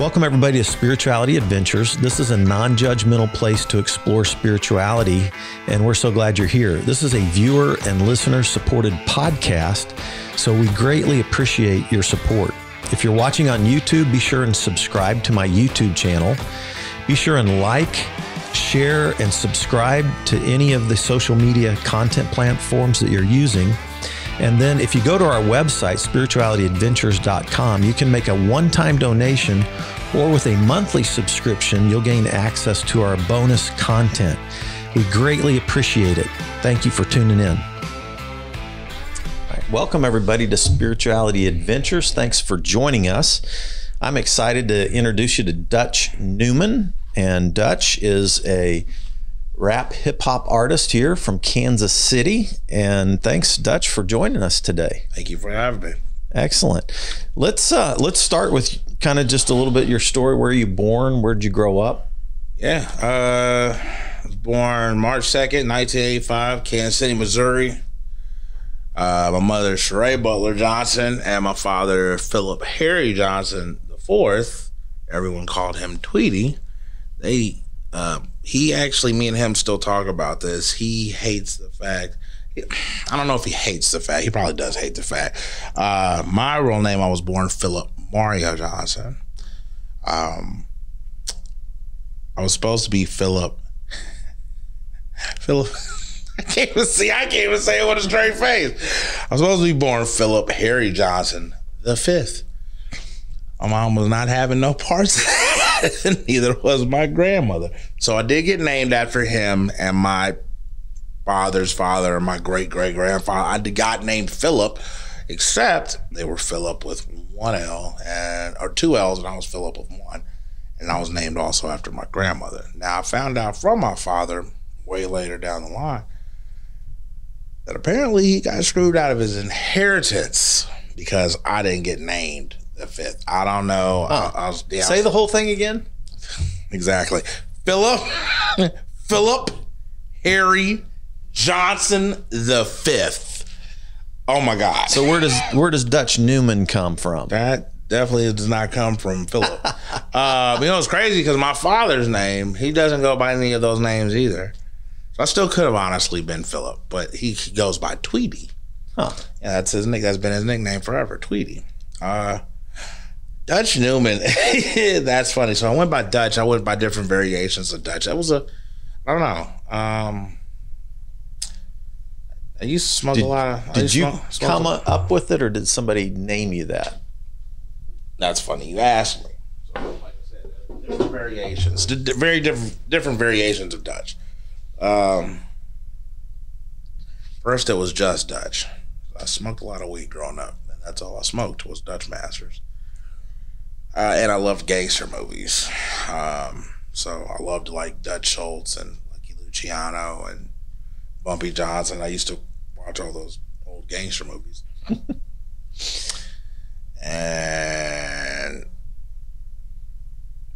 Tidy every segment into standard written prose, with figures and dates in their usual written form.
Welcome everybody to Spirituality Adventures. This is a non-judgmental place to explore spirituality, and we're so glad you're here. This is a viewer and listener supported podcast, so we greatly appreciate your support. If you're watching on YouTube, be sure and subscribe to my YouTube channel. Be sure and like, share, and subscribe to any of the social media content platforms that you're using. And then if you go to our website, spiritualityadventures.com, you can make a one-time donation, or with a monthly subscription, you'll gain access to our bonus content. We greatly appreciate it. Thank you for tuning in. All right, welcome everybody to Spirituality Adventures. Thanks for joining us. I'm excited to introduce you to Dutch Newman. And Dutch is a rap hip hop artist here from Kansas City. And thanks, Dutch, for joining us today. Thank you for having me. Excellent. Let's start with kind of just a little bit your story. Where are you born? Where'd you grow up? Yeah, I was born March 2nd, 1985, Kansas City, Missouri. My mother, Sheree Butler Johnson, and my father, Philip Harry Johnson IV. Everyone called him Tweety. He actually, me and him still talk about this. He hates the fact, I don't know if he hates the fact, he probably does hate the fact. My real name, I was born Philip Mario Johnson. I was supposed to be Philip. I can't even say it with a straight face. I was supposed to be born Philip Harry Johnson V. My mom was not having no parts of that, neither was my grandmother. So I did get named after him and my father's father and my great-great-grandfather. I got named Philip, except they were Philip with one L or two L's, and I was Philip with one. And I was named also after my grandmother. Now, I found out from my father way later down the line that apparently he got screwed out of his inheritance because I didn't get named the fifth. I don't know. Say the whole thing again. Exactly. Philip Harry Johnson the fifth. Oh my God. So where does Dutch Newman come from? That definitely does not come from Philip. It's crazy because my father's name, he doesn't go by any of those names either. So I still could have honestly been Philip, but he goes by Tweety. Huh. Yeah, that's his nick. That's been his nickname forever, Tweety. Dutch Newman, that's funny. So I went by Dutch. I went by different variations of Dutch. That was I don't know. I used to smoke a lot of. Did you come up with it, or did somebody name you that? That's funny. You asked me. So, like I said, different variations, very different variations of Dutch. First, it was just Dutch. I smoked a lot of weed growing up, and that's all I smoked was Dutch Masters. And I loved gangster movies. So I loved like Dutch Schultz and Lucky Luciano and Bumpy Johnson. I used to watch all those old gangster movies. And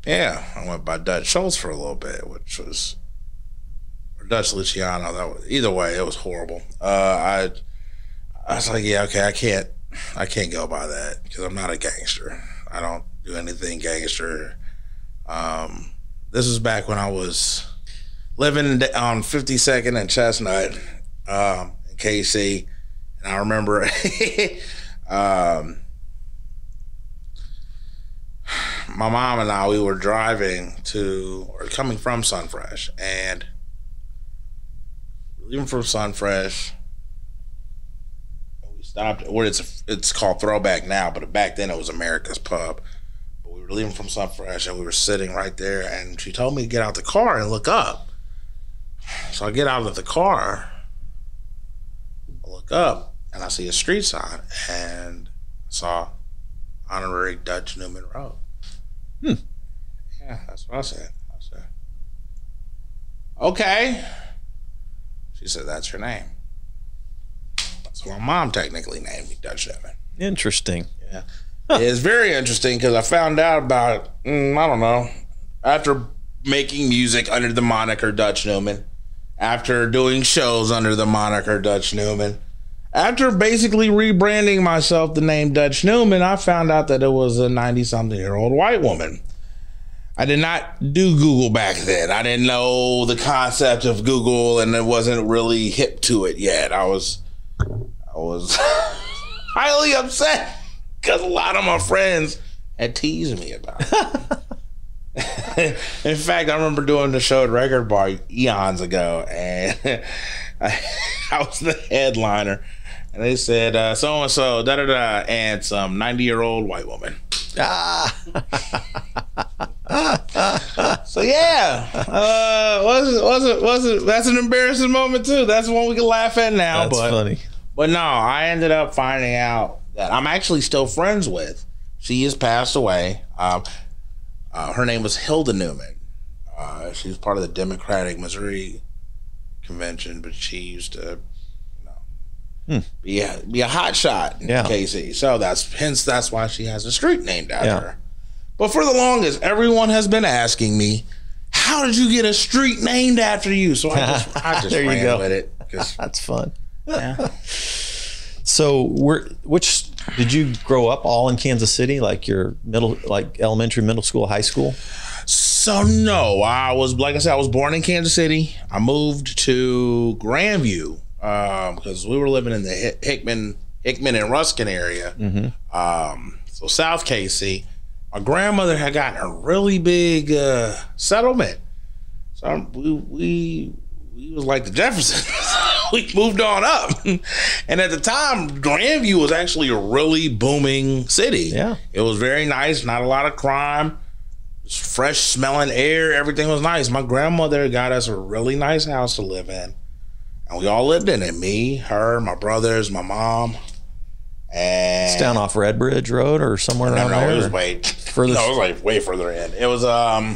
yeah, I went by Dutch Schultz for a little bit, which was, or Dutch Luciano. That was, either way, it was horrible. I was like, yeah, okay, I can't go by that because I'm not a gangster. I don't do anything gangster. This was back when I was living on 52nd and Chestnut in KC, and I remember my mom and I, we were driving coming from Sunfresh, and leaving from Sunfresh, we stopped where it's called Throwback now, but back then it was America's Pub. We were leaving from Sunfresh and we were sitting right there, and she told me to get out the car and look up. So I get out of the car, I look up, and I see a street sign, and I saw Honorary Dutch Newman Road. Yeah, that's what I said. I said, okay. She said, that's your name. So my mom technically named me Dutch Newman. Interesting. Yeah. It's very interesting because I found out about, I don't know, after making music under the moniker Dutch Newman, after doing shows under the moniker Dutch Newman, after basically rebranding myself the name Dutch Newman, I found out that it was a 90-something-year-old white woman I did not do Google back then. I didn't know the concept of Google, and it wasn't really hip to it yet. I was highly upset because a lot of my friends had teased me about it. In fact, I remember doing the show at Record Bar eons ago, and I was the headliner, and they said so and so da da da, and some 90-year-old white woman. So yeah, wasn't that's an embarrassing moment too. That's one we can laugh at now. That's funny. But no, I ended up finding out that I'm actually still friends with. She has passed away. Her name was Hilda Newman. She was part of the Democratic Missouri Convention, but she used to, be a hot shot in KC. So that's why she has a street named after her. But for the longest, everyone has been asking me, "How did you get a street named after you?" So I just there ran you go. with it. That's fun. Yeah. So which did you grow up all in Kansas City, like your elementary, middle school, high school? So no, I was born in Kansas City. I moved to Grandview because we were living in the Hickman and Ruskin area. So South KC. My grandmother had gotten a really big settlement, so we was like the Jeffersons. We moved on up, and at the time, Grandview was actually a really booming city. Yeah, it was very nice. Not a lot of crime. Fresh smelling air. Everything was nice. My grandmother got us a really nice house to live in, and we all lived in it. Me, her, my brothers, my mom. And it's down off Red Bridge Road or somewhere around there. It was way further. No, it was like way further in. It was like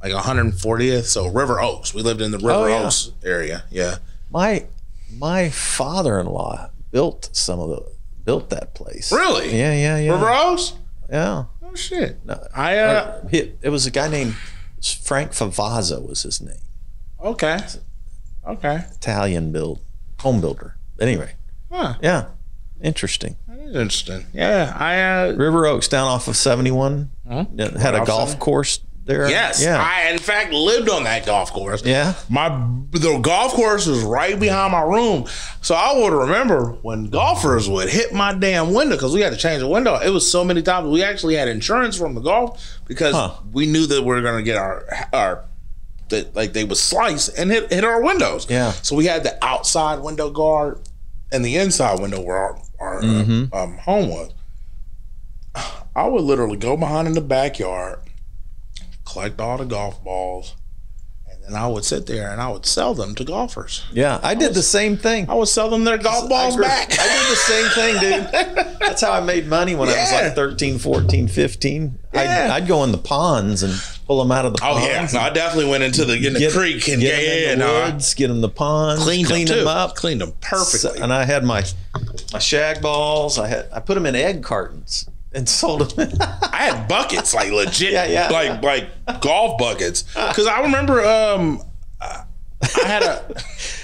140th. So River Oaks. We lived in the River Oaks area. Yeah. My father-in-law built that place. Really? Yeah. River Oaks? Yeah. Oh shit. No, it was a guy named Frank Favazza was his name. Okay. Italian home builder. Anyway. Huh. Yeah. Interesting. That is interesting. Yeah. River Oaks down off of 71. Had a golf course there. Yes. Yeah. I in fact lived on that golf course. Yeah. The golf course was right behind my room. So I would remember when golfers would hit my damn window because we had to change the window. It was so many times. We actually had insurance from the golf because we knew that we were going to get our that like they would slice and hit our windows. Yeah. So we had the outside window guard and the inside window where our home was. I would literally go behind in the backyard, collect all the golf balls, and then I would sit there and I would sell them to golfers. Yeah, I did the same thing. I would sell them their golf balls back. I did the same thing, dude. That's how I made money when I was like 13, 14, 15. Yeah. I'd go in the ponds and pull them out of the ponds. Oh, yeah. No, I definitely went into the creek and get them in the woods, get them in the ponds, cleaned them up. Cleaned them perfectly. And I had my shag balls. I put them in egg cartons and sold them. I had buckets, like legit, like golf buckets. Because I remember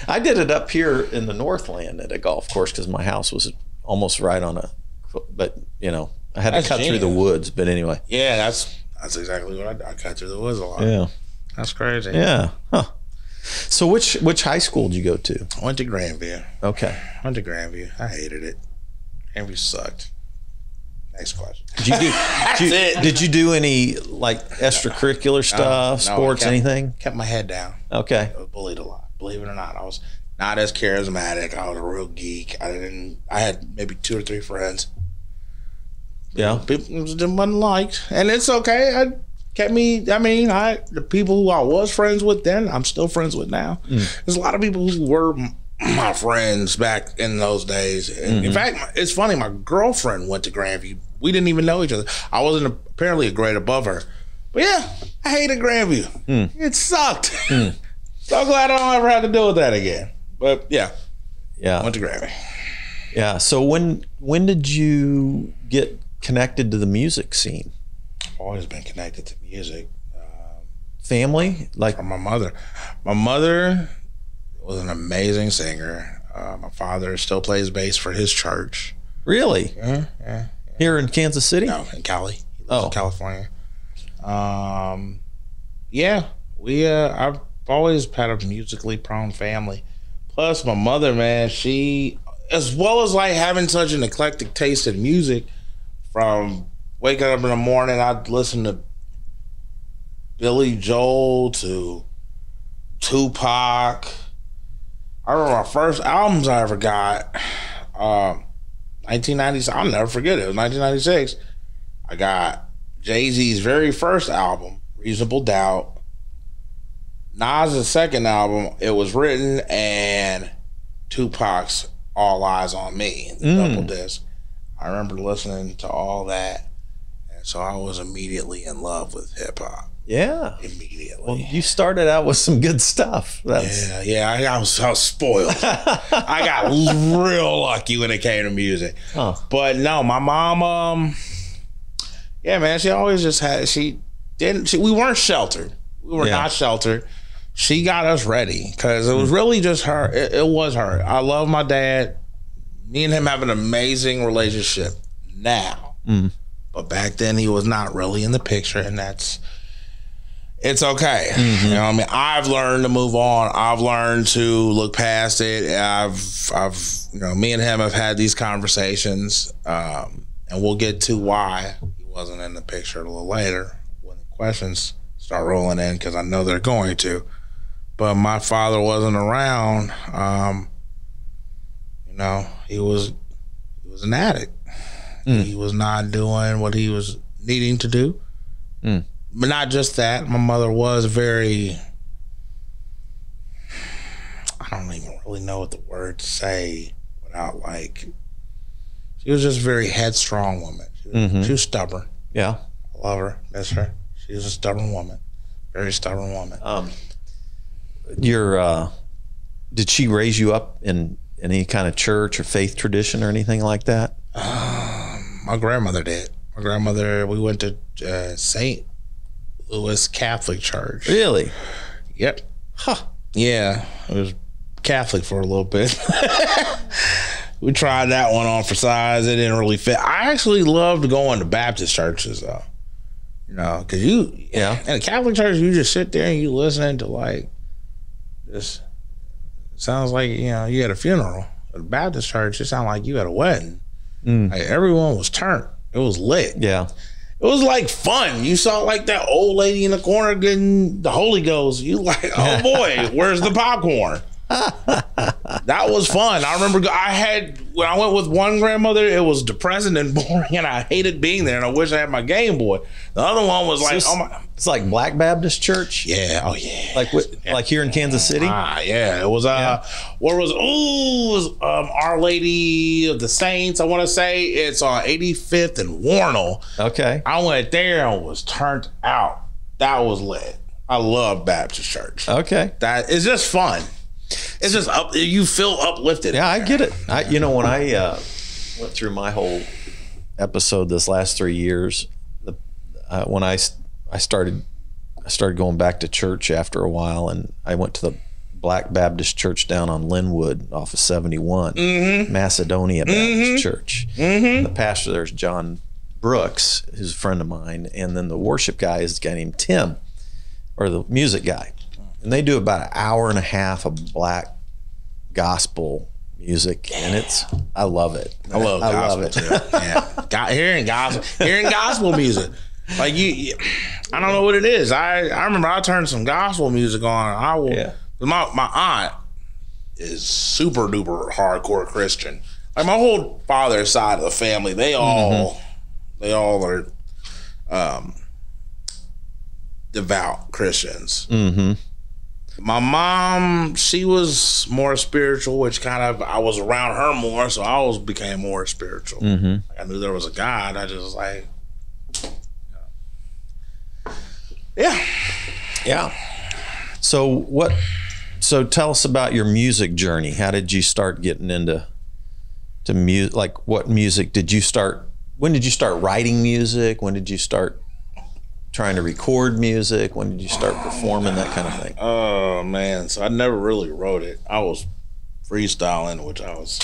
I did it up here in the Northland at a golf course because my house was almost right on but I had to cut through the woods. But anyway. Yeah, that's exactly what I cut through the woods a lot. Yeah. That's crazy. Yeah. Huh. So which high school did you go to? I went to Grandview. Okay. I went to Grandview. I hated it. Grandview sucked. Next question. Did you do any like extracurricular stuff, sports, anything? Kept my head down. Okay. I was bullied a lot. Believe it or not, I was not as charismatic. I was a real geek. I had maybe 2 or 3 friends. Yeah. People wasn't liked, and it's okay. The people who I was friends with then, I'm still friends with now. There's a lot of people who were my friends back in those days. And in fact, it's funny, my girlfriend went to Grandview. We didn't even know each other. I wasn't apparently a grade above her. But yeah, I hated Grandview. It sucked. So glad I don't ever have to deal with that again. But yeah, went to Grandview. Yeah. So when did you get connected to the music scene? I've always been connected to music. Family? Like from my mother. My mother was an amazing singer. My father still plays bass for his church. Really? Yeah. Here in Kansas City? No, in Cali. in California. Yeah, I've always had a musically prone family. Plus, my mother, man, she, as well as like having such an eclectic taste in music, from waking up in the morning, I'd listen to Billy Joel to Tupac. I remember my first albums I ever got, 1996. I'll never forget it. It was 1996. I got Jay-Z's very first album, Reasonable Doubt. Nas' second album, It Was Written, and Tupac's All Eyes on Me, the double disc. I remember listening to all that, and so I was immediately in love with hip hop. Yeah, immediately. Well, you started out with some good stuff. Yeah. I was spoiled. I got real lucky when it came to music. But no, my mom, yeah, man, she always just had. We weren't sheltered. We were not sheltered. She got us ready because it was really just her. It was her. I love my dad. Me and him have an amazing relationship now. But back then he was not really in the picture, and it's okay. You know what I mean? I've learned to move on. I've learned to look past it. Me and him have had these conversations, and we'll get to why he wasn't in the picture a little later when the questions start rolling in, because I know they're going to. But my father wasn't around. He was an addict. He was not doing what he was needing to do. But not just that. My mother was very, I don't even really know what the word to say without she was just a very headstrong woman. She was stubborn. Yeah. I love her, miss her. She was a stubborn woman. Very stubborn woman. Did she raise you up in any kind of church or faith tradition or anything like that? My grandmother did. We went to St. Louis Catholic Church. Really? Yep. Huh. Yeah, it was Catholic for a little bit. We tried that one on for size. It didn't really fit. I actually loved going to Baptist churches though. Because in a Catholic church, you just sit there and you listening to just, it sounds like, you had a funeral. At a Baptist church, it sounded like you had a wedding. Everyone was turned. It was lit. Yeah. It was fun. You saw that old lady in the corner getting the Holy Ghost. You oh boy, where's the popcorn? That was fun. I remember when I went with one grandmother, it was depressing and boring, and I hated being there, and I wish I had my Game Boy. The other one was it's like Black Baptist Church. Yeah. Oh yeah. Like here in Kansas City. Yeah. It was where was it was Our Lady of the Saints. I want to say it's on 85th and Warnell. Okay. I went there and was turned out. That was lit. I love Baptist church. Okay. That is just fun. It's just you feel uplifted. Yeah, I get it. When I went through my whole episode this last 3 years, when I started going back to church after a while, and I went to the Black Baptist Church down on Linwood off of 71, Macedonia Baptist Church. The pastor there is John Brooks, who's a friend of mine, and then the worship guy is a guy named Tim, or the music guy. And they do about an hour and a half of black gospel music, and I love it. I love it too. Yeah. Hearing gospel music, I don't know what it is. I remember I turned some gospel music on. My aunt is super duper hardcore Christian. My whole father's side of the family, they all are devout Christians. My mom, she was more spiritual, which I was around her more, so I became more spiritual. I knew there was a God. I just yeah. So tell us about your music journey. How did you start getting into music? What music did you start? When did you start writing music? When did you start trying to record music? When did you start performing, that kind of thing? Oh man, so I never really wrote it. I was freestyling, which I was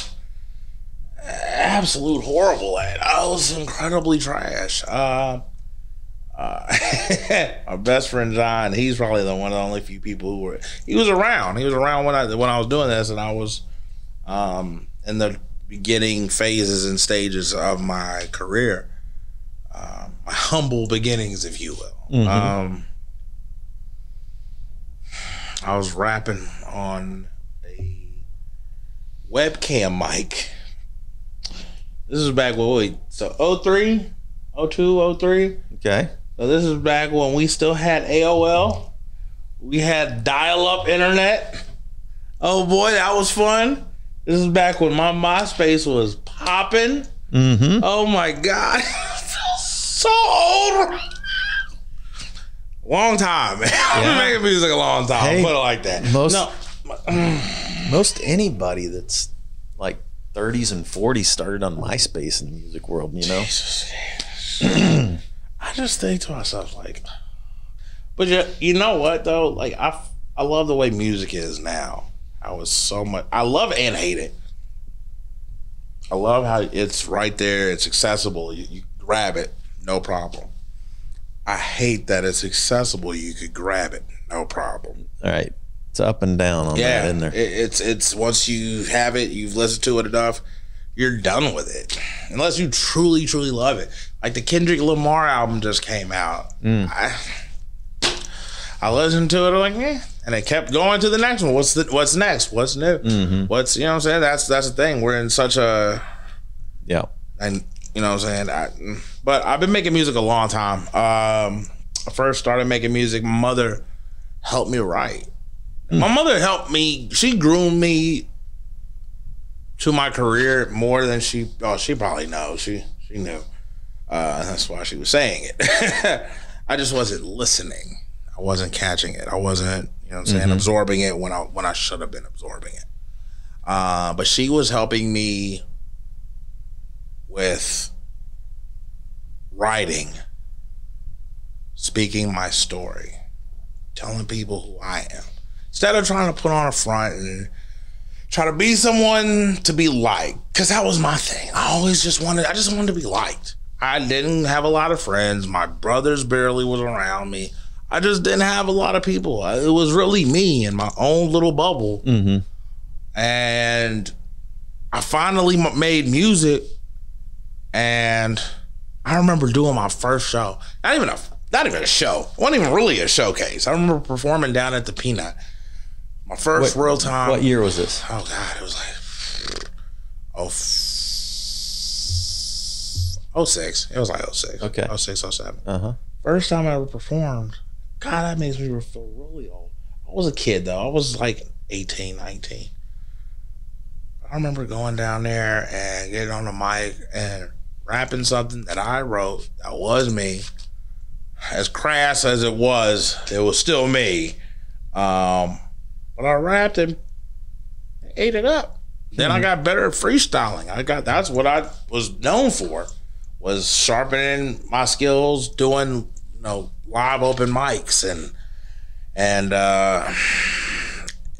absolute horrible at. I was incredibly trash. My best friend John, he's probably one of the only few people who were. He was around. He was around when I was doing this, and I was in the beginning phases and stages of my career, my humble beginnings, if you will. Mm-hmm. I was rapping on a webcam mic. This is back when so 03, 02, 03. Okay. So this is back when we still had AOL. We had dial-up internet. Oh boy, that was fun. This is back when my MySpace was popping. Mm-hmm. Oh my God. So old. Long time, man. I've been making music a long time. Hey, put it like that. Most anybody that's like 30s and 40s started on MySpace in the music world, you know? Jesus. I just think to myself, like, but you know what though? Like, I love the way music is now. I love and hate it. I love how it's right there, it's accessible. You grab it, no problem. I hate that it's accessible. You could grab it, no problem. All right, it's up and down on that, isn't there? It's once you have it, you've listened to it enough, you're done with it. Unless you truly, truly love it. Like the Kendrick Lamar album just came out. I listened to it, I'm like, and it kept going to the next one. What's next? What's new? Mm-hmm. What's, you know what I'm saying? That's the thing. We're in such a, and you know what I'm saying? But I've been making music a long time. I first started making music. My mother helped me write. My mother helped me. She groomed me to my career more than she probably knows. She knew. That's why she was saying it. I just wasn't listening. I wasn't catching it. I wasn't, you know what I'm saying, absorbing it when I should have been absorbing it. But she was helping me with writing, speaking my story, telling people who I am. Instead of trying to put on a front and try to be someone to be liked, because that was my thing. I just wanted to be liked. I didn't have a lot of friends. My brothers barely was around me. I just didn't have a lot of people. It was really me in my own little bubble. Mm-hmm. And I finally made music, and I remember doing my first show. Not even a show. It wasn't even really a showcase. I remember performing down at the Peanut. My first real time. What year was this? Oh God, it was like 06. It was like 06. Okay. 06, 07. Uh-huh. First time I ever performed. God, that makes me feel really old. I was a kid though. I was like 18, 19. I remember going down there and getting on the mic and rapping something that I wrote that was me. As crass as it was still me. But I rapped and ate it up. Then I got better at freestyling. That's what I was known for, was sharpening my skills, doing, you know, live open mics and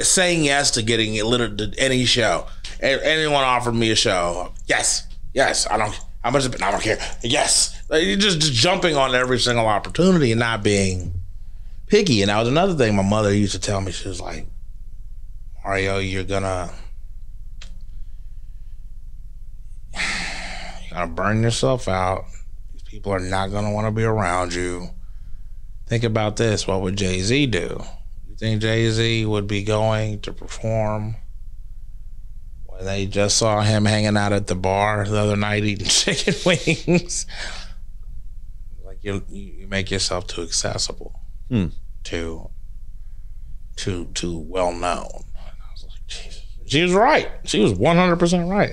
saying yes to getting to any show. Anyone offered me a show, yes, I don't care, yes. Like, you're just jumping on every single opportunity and not being picky. And that was another thing my mother used to tell me. She was like, Mario, you're gonna burn yourself out. These people are not gonna want to be around you. Think about this. What would Jay-Z do? You think Jay-Z would be going to perform when they just saw him hanging out at the bar the other night eating chicken wings? Like, you make yourself too accessible, too well known. I was like, Jesus. She was right. She was 100% right.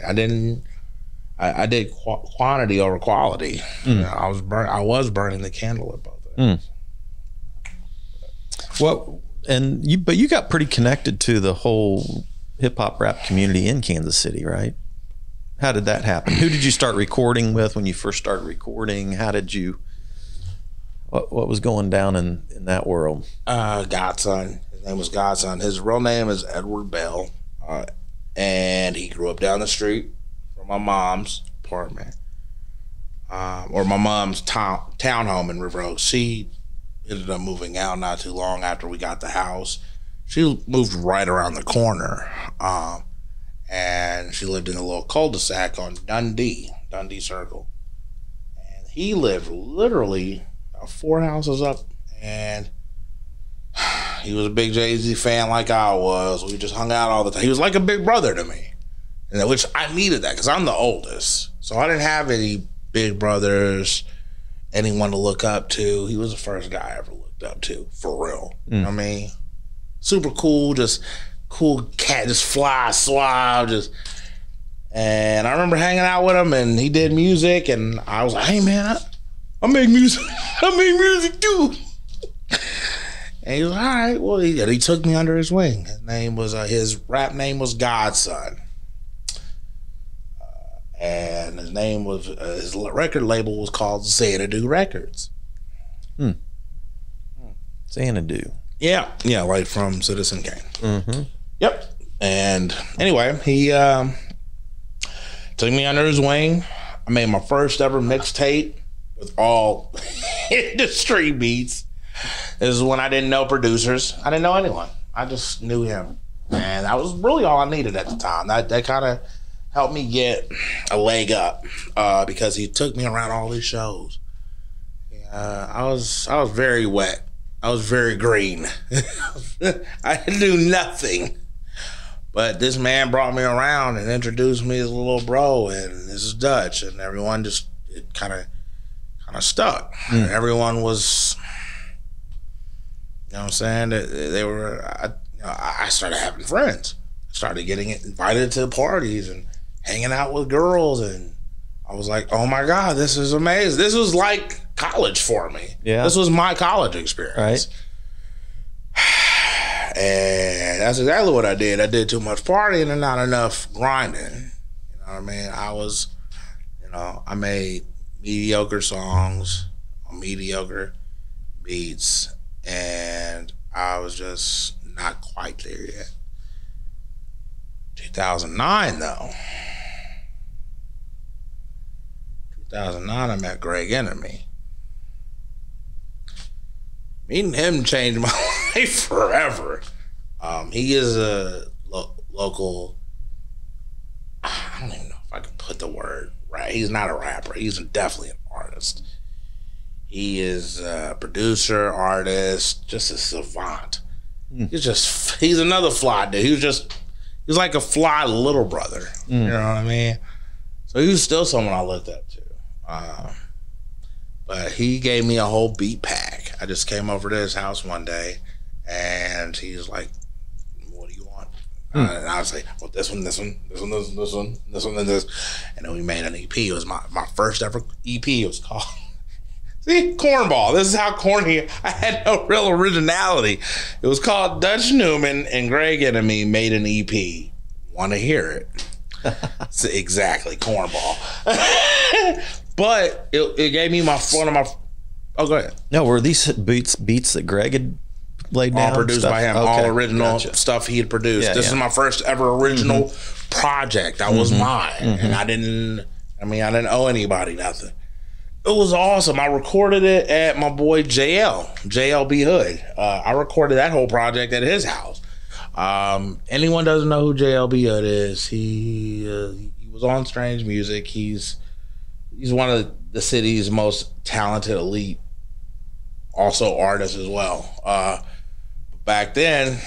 I did quantity over quality. You know, I was burning the candle at both ends. But you got pretty connected to the whole hip hop rap community in Kansas City, right? How did that happen? Who did you start recording with when you first started recording? What was going down in that world? Godson. His name was Godson. His real name is Edward Bell. And he grew up down the street from my mom's apartment. or my mom's townhome in River Oaks. She ended up moving out not too long after we got the house. She moved right around the corner, and she lived in a little cul-de-sac on Dundee Circle. And he lived literally 4 houses up, and he was a big Jay-Z fan like I was. We just hung out all the time. He was like a big brother to me, and which I needed that because I'm the oldest. So I didn't have any big brothers, anyone to look up to. He was the first guy I ever looked up to, for real. You know what I mean? Super cool, just cool cat, just fly, suave, just. And I remember hanging out with him, and he did music, and I was like, "Hey man, I make music. I make music too." And he was like, "All right." Well, he took me under his wing. His name was his rap name was Godson, and his name was his record label was called Xanadu Records. Xanadu. Yeah, like from Citizen Kane. Yep. And anyway, he took me under his wing. I made my first ever mixtape with all industry beats. This is when I didn't know producers. I didn't know anyone. I just knew him. And that was really all I needed at the time. That kind of helped me get a leg up because he took me around all these shows. I was very wet. I was very green. I knew nothing. But this man brought me around and introduced me as a little bro, and this is Dutch, and everyone just it kind of stuck. Everyone was, you know what I'm saying? They were. I started having friends. I started getting invited to parties and hanging out with girls, and I was like, "Oh my God, this is amazing! This was like college for me. Yeah, this was my college experience." Right. And that's exactly what I did. I did too much partying and not enough grinding. You know what I mean? I made mediocre songs on mediocre beats, and I was just not quite there yet. 2009, though. 2009, I met Greg Enemy. Meeting him changed my life forever. He is a local, I don't even know if I can put the word right. He's not a rapper. He's definitely an artist. He is a producer, artist, just a savant. He's another fly dude. He's like a fly little brother. You know what I mean? So he was still someone I looked up to. But he gave me a whole beat pack. I just came over to his house one day, and he was like, "What do you want?" And I was like, "Well, this one, this one, this one, this one, this one, and this." And then we made an EP. It was my first ever EP. It was called, see, Cornball. This is how corny. I had no real originality. It was called Dutch Newman and Greg Enemy made an EP. Want to hear it? So exactly, Cornball. But it gave me one of my. Oh, go ahead. No, were these beats that Greg had laid down? All produced by him. Okay. All original stuff he had produced. This is my first ever original project. That was mine, and I didn't owe anybody nothing. It was awesome. I recorded it at my boy JLB Hood. I recorded that whole project at his house. Anyone doesn't know who JLB Hood is? He was on Strange Music. He's one of the city's most talented elite, also artists as well. Back then,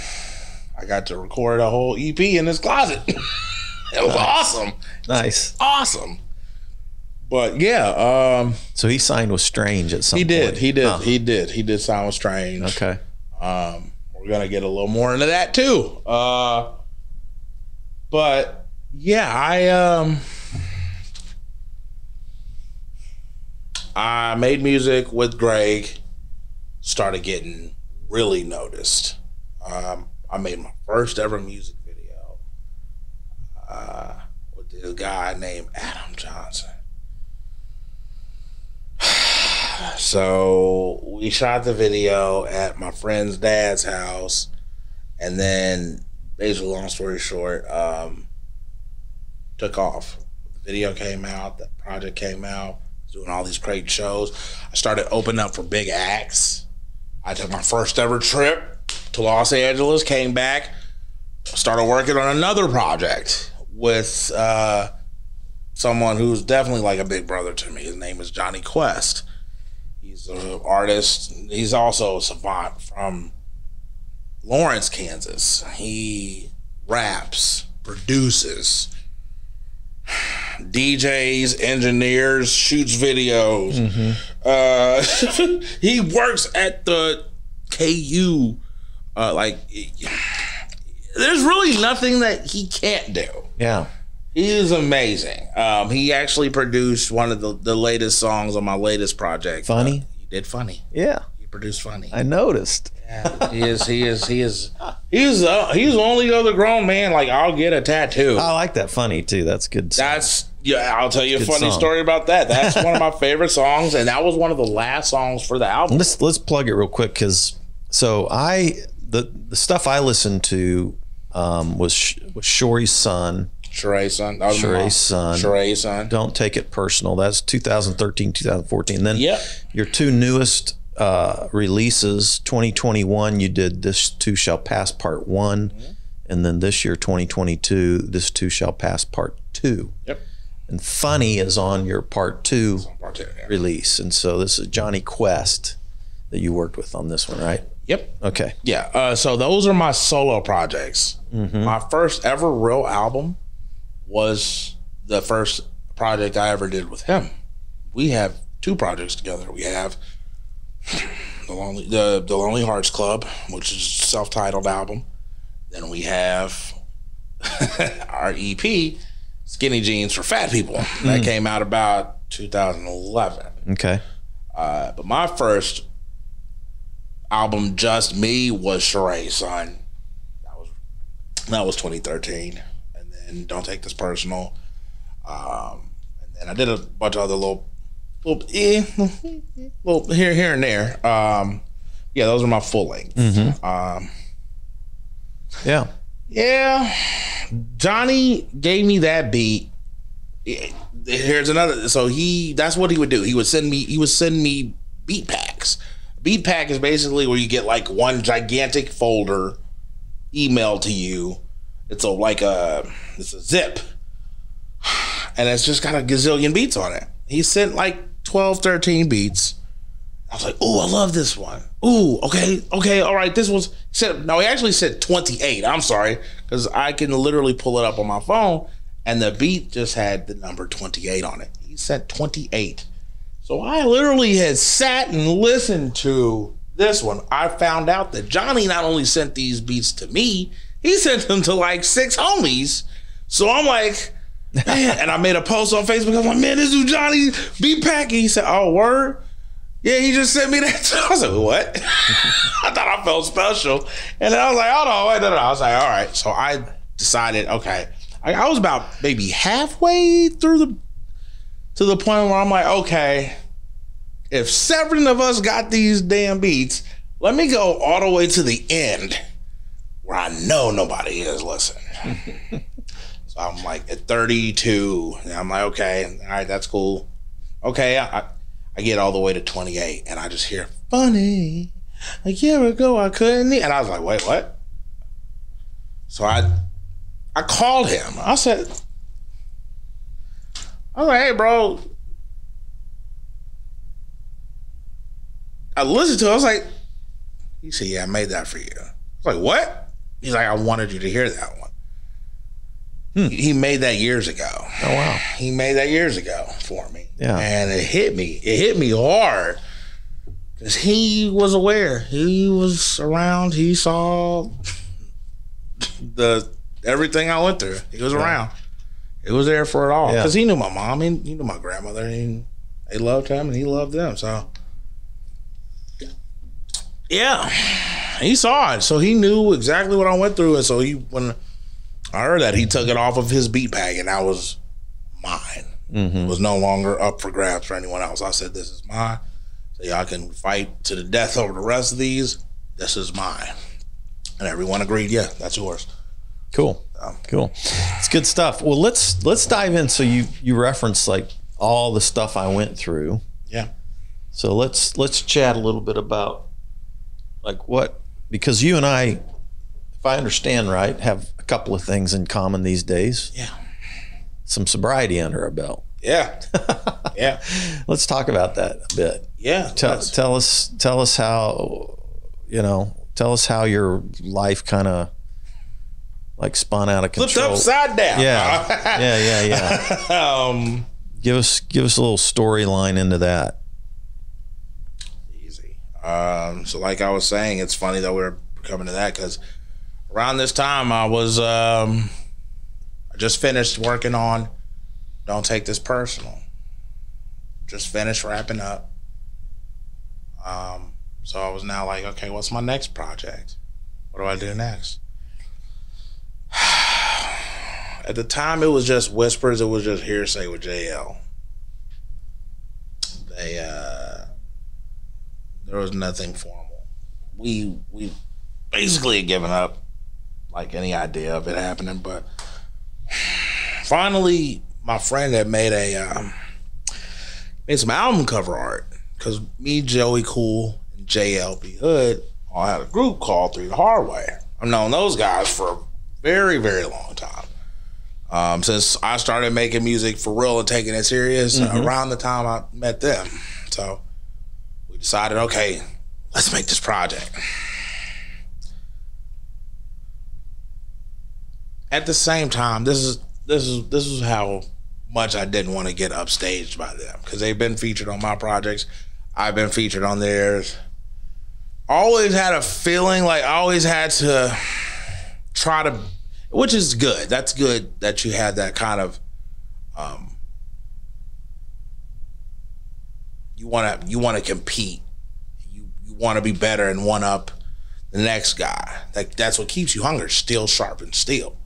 I got to record a whole EP in his closet. It was awesome. Nice. Awesome. But yeah. So he signed with Strange at some point. He did sign with Strange. Okay. We're going to get a little more into that too. But yeah, I made music with Greg, started getting really noticed. I made my first ever music video with this guy named Adam Johnson. So we shot the video at my friend's dad's house, and then basically, long story short, took off. The video came out, the project came out, doing all these great shows. I started opening up for big acts. I took my first ever trip to Los Angeles, came back, started working on another project with someone who's definitely like a big brother to me. His name is Johnny Quest. He's an artist. He's also a savant from Lawrence, Kansas. He raps, produces, DJs, engineers, shoots videos. He works at the KU. There's really nothing that he can't do. Yeah. He is amazing. He actually produced one of the latest songs on my latest project. Funny? He did Funny. Yeah. He produced Funny. I noticed. Yeah, he's the only other grown man like I'll get a tattoo. I like that Funny too. That's good. I'll tell you a funny story about that. That's one of my favorite songs, and that was one of the last songs for the album. Let's plug it real quick, because the stuff I listened to was Shore's Son. Sheree's Son. Sheree's Son. Don't Take It Personal. That's 2013, 2014. Then your two newest releases, 2021, you did This Too Shall Pass Part 1, and then this year, 2022, This Too Shall Pass Part 2. Yep. And Funny is on your Part 2 release. And so this is Johnny Quest that you worked with on this one, right? Yep. Okay. Yeah. So those are my solo projects. My first ever real album was the first project I ever did with him. We have two projects together. We have the Lonely Hearts Club, which is a self-titled album. Then we have our EP, Skinny Jeans for Fat People. That came out about 2011. Okay. But my first album, just me, was Sheree's Son. That was 2013. And then Don't Take This Personal. And then I did a bunch of other little here and there. Yeah, those are my full length. Yeah. Johnny gave me that beat. Here's another. So that's what he would do. He would send me beat packs. Beat pack is basically where you get like one gigantic folder emailed to you. It's a zip, and it's just got a gazillion beats on it. He sent like 12, 13 beats. I was like, "Oh, I love this one. Ooh, okay, all right." He actually said 28. I'm sorry, because I can literally pull it up on my phone, and the beat just had the number 28 on it. He said 28. So I literally had sat and listened to this one. I found out that Johnny not only sent these beats to me, he sent them to like 6 homies. So I'm like, man, and I made a post on Facebook. I'm like, man, this is Johnny beat pack. And he said, oh, word? Yeah, he just sent me that. I was like, what? I thought I felt special. And then I was like, oh, no, wait, no. I was like, all right. So I decided, okay. I was about maybe halfway through to the point where I'm like, okay, if 7 of us got these damn beats, let me go all the way to the end where I know nobody is listening. So I'm like at 32, and I'm like, okay, all right, that's cool. Okay, I get all the way to 28, and I just hear, funny, a year ago I couldn't eat. And I was like, wait, what? So I called him. I was like, hey, bro. I listened to it. I was like, he said, yeah, I made that for you. I was like, what? He's like, I wanted you to hear that one. He made that years ago. Oh, wow. He made that years ago for me. Yeah. And it hit me. It hit me hard. Because he was aware. He was around. He saw everything I went through. He was around. He was there for it all. Because he knew my mom. He knew my grandmother. They loved him and he loved them. So, yeah. He saw it. So he knew exactly what I went through. And so when I heard that, he took it off of his beat bag, and that was mine. It was no longer up for grabs for anyone else. I said, this is mine. So y'all can fight to the death over the rest of these. This is mine. And everyone agreed, yeah, that's yours. Cool. Cool. It's good stuff. Well, let's dive in. So you referenced like all the stuff I went through. Yeah. So let's chat a little bit about like what, because you and I, if I understand right, have a couple of things in common these days. Yeah. Some sobriety under our belt. Yeah. Yeah. Let's talk about that a bit. Yeah. Tell us how, tell us how your life kind of like spun out of control. Flipped upside down. Yeah. Give us a little storyline into that. Easy. So like I was saying, it's funny that we're coming to that because around this time I was I just finished working on Don't Take This Personal. Just finished wrapping up. So I was now like, okay, what's my next project? What do I do next? At the time, it was just whispers. It was just hearsay with JL. There was nothing formal. We basically had given up like any idea of it happening. But finally, my friend had made some album cover art because me, Joey Cool, and JLB Hood all had a group called Through the Hard Way. I've known those guys for a very, very long time. Since I started making music for real and taking it serious, around the time I met them. So we decided, okay, let's make this project. At the same time, this is how much I didn't want to get upstaged by them because they've been featured on my projects. I've been featured on theirs. Always had a feeling like I always had to try to, which is good. That's good that you had that kind of, you want to compete. You want to be better and one up the next guy. Like that's what keeps you hungry. Steel sharpens steel.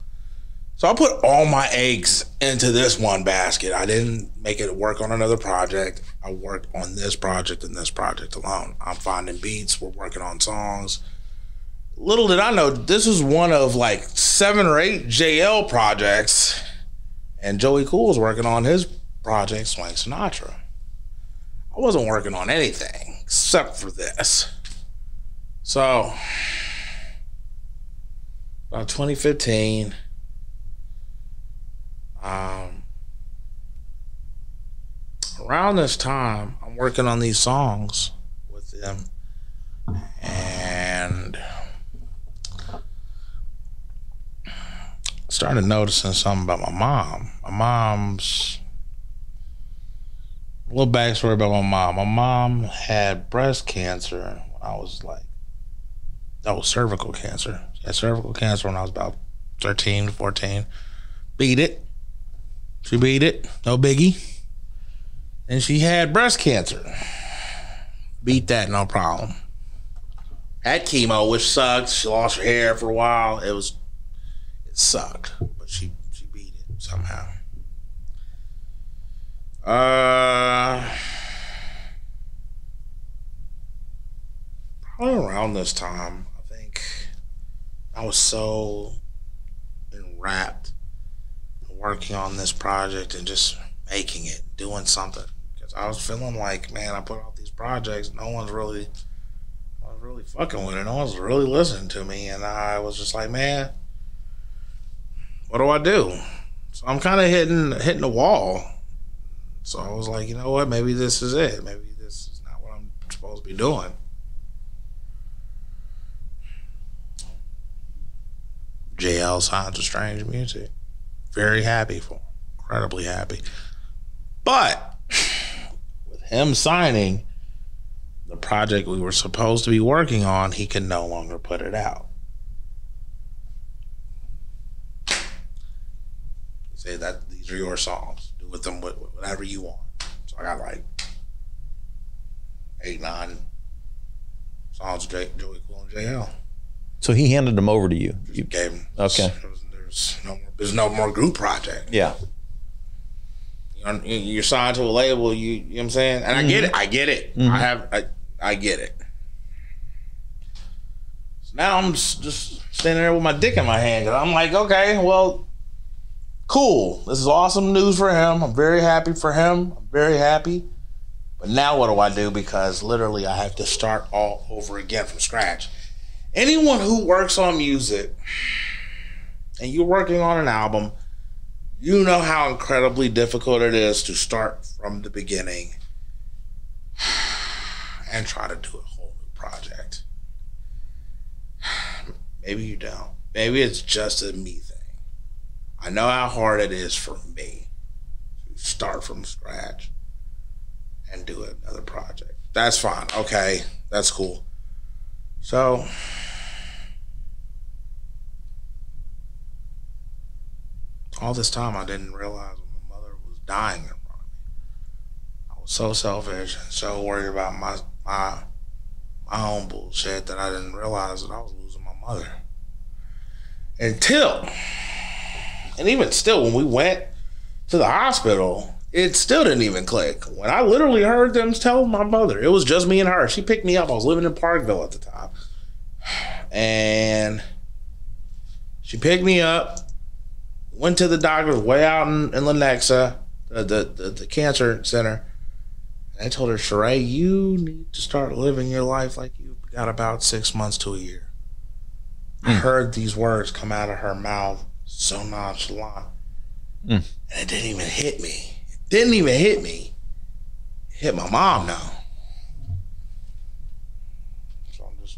So I put all my eggs into this one basket. I didn't make it work on another project. I worked on this project and this project alone. I'm finding beats. We're working on songs. Little did I know, this was one of like 7 or 8 JL projects, and Joey Cool was working on his project, Swing Sinatra. I wasn't working on anything except for this. So, about 2015, around this time, I'm working on these songs with them, and started noticing something about my mom. My mom's, a little backstory about my mom. My mom had breast cancer when I was like, that was cervical cancer. She had cervical cancer when I was about 13, 14. Beat it. She beat it. No biggie. And she had breast cancer. Beat that, no problem. Had chemo, which sucked. She lost her hair for a while. It sucked, but she beat it somehow. Probably around this time, I think I was so enwrapped working on this project and just making it, doing something. Because I was feeling like, man, I put out these projects, no one's really fucking with it. No one's really listening to me. And I was just like, man, what do I do? So I'm kind of hitting the wall. So I was like, you know what? Maybe this is it. Maybe this is not what I'm supposed to be doing. JL signed to Strange Music. Very happy for him. Incredibly happy. But with him signing, the project we were supposed to be working on, he can no longer put it out. He said that these are your songs. Do with them whatever you want. So I got like 8, 9 songs with Joey Cool and JL. So he handed them over to you. You gave them. Okay. There's no more group project. Yeah. You're signed to a label. You know what I'm saying? And I get it. I get it. I get it. So now I'm just standing there with my dick in my hand. And I'm like, okay, well, Cool. This is awesome news for him. I'm very happy for him. I'm very happy. But now what do I do? Because literally I have to start all over again from scratch. Anyone who works on music and you're working on an album, you know how incredibly difficult it is to start from the beginning and try to do a whole new project. Maybe you don't. Maybe it's just a me thing. I know how hard it is for me to start from scratch and do another project. That's fine. Okay, that's cool. So, all this time I didn't realize when my mother was dying in front of me. I was so selfish and so worried about my own bullshit that I didn't realize that I was losing my mother. Until, and even still, when we went to the hospital, it still didn't even click. When I literally heard them tell my mother, it was just me and her. She picked me up. I was living in Parkville at the time. And she picked me up, went to the doctor way out in Lenexa, the cancer center. And I told her, Sheree, you need to start living your life like you've got about 6 months to a year. I heard these words come out of her mouth so nonchalant. And it didn't even hit me. It didn't even hit me. It hit my mom now. So I'm just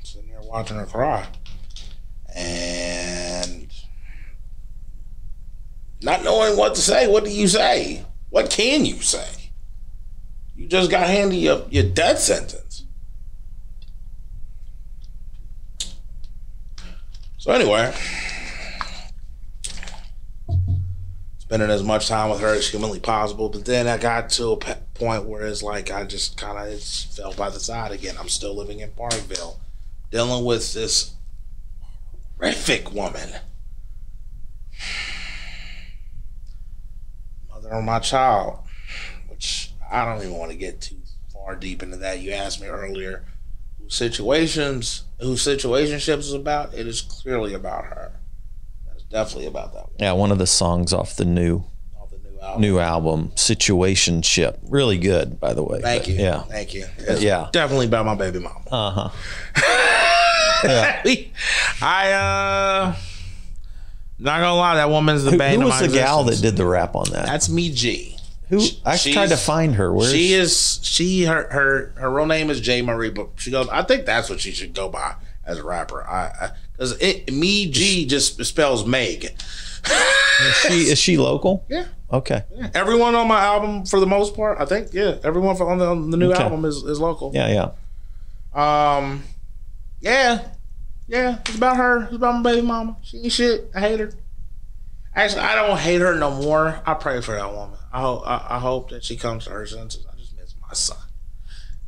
sitting there watching her cry. And not knowing what to say. What do you say? What can you say? You just got handed your death sentence. So anyway, spending as much time with her as humanly possible, but then I got to a point where it's like I just kind of fell by the side again. I'm still living in Parkville, dealing with this horrific woman, mother of my child, which I don't even want to get too far deep into that. You asked me earlier who situationships is about. It is clearly about her. That's definitely about that one. Yeah, one of the songs off the new album, Situationship. Really good, by the way. Thank you. Yeah. Thank you. It's yeah. definitely about my baby mama. Uh-huh. Yeah. Not gonna lie, that woman's the bane of my existence. Who was the gal that did the rap on that? That's me, G. Who? I tried to find her. Where her real name is J Marie, but she goes, I think that's what she should go by as a rapper. Because me G just spells Meg. Is she local? Yeah. Okay. Yeah. Everyone on my album, for the most part, I think, yeah, everyone on the new album is local. Yeah. Yeah, it's about her. It's about my baby mama. She ain't shit. I hate her. Actually, I don't hate her no more. I pray for that woman. I hope that she comes to her senses. I just miss my son.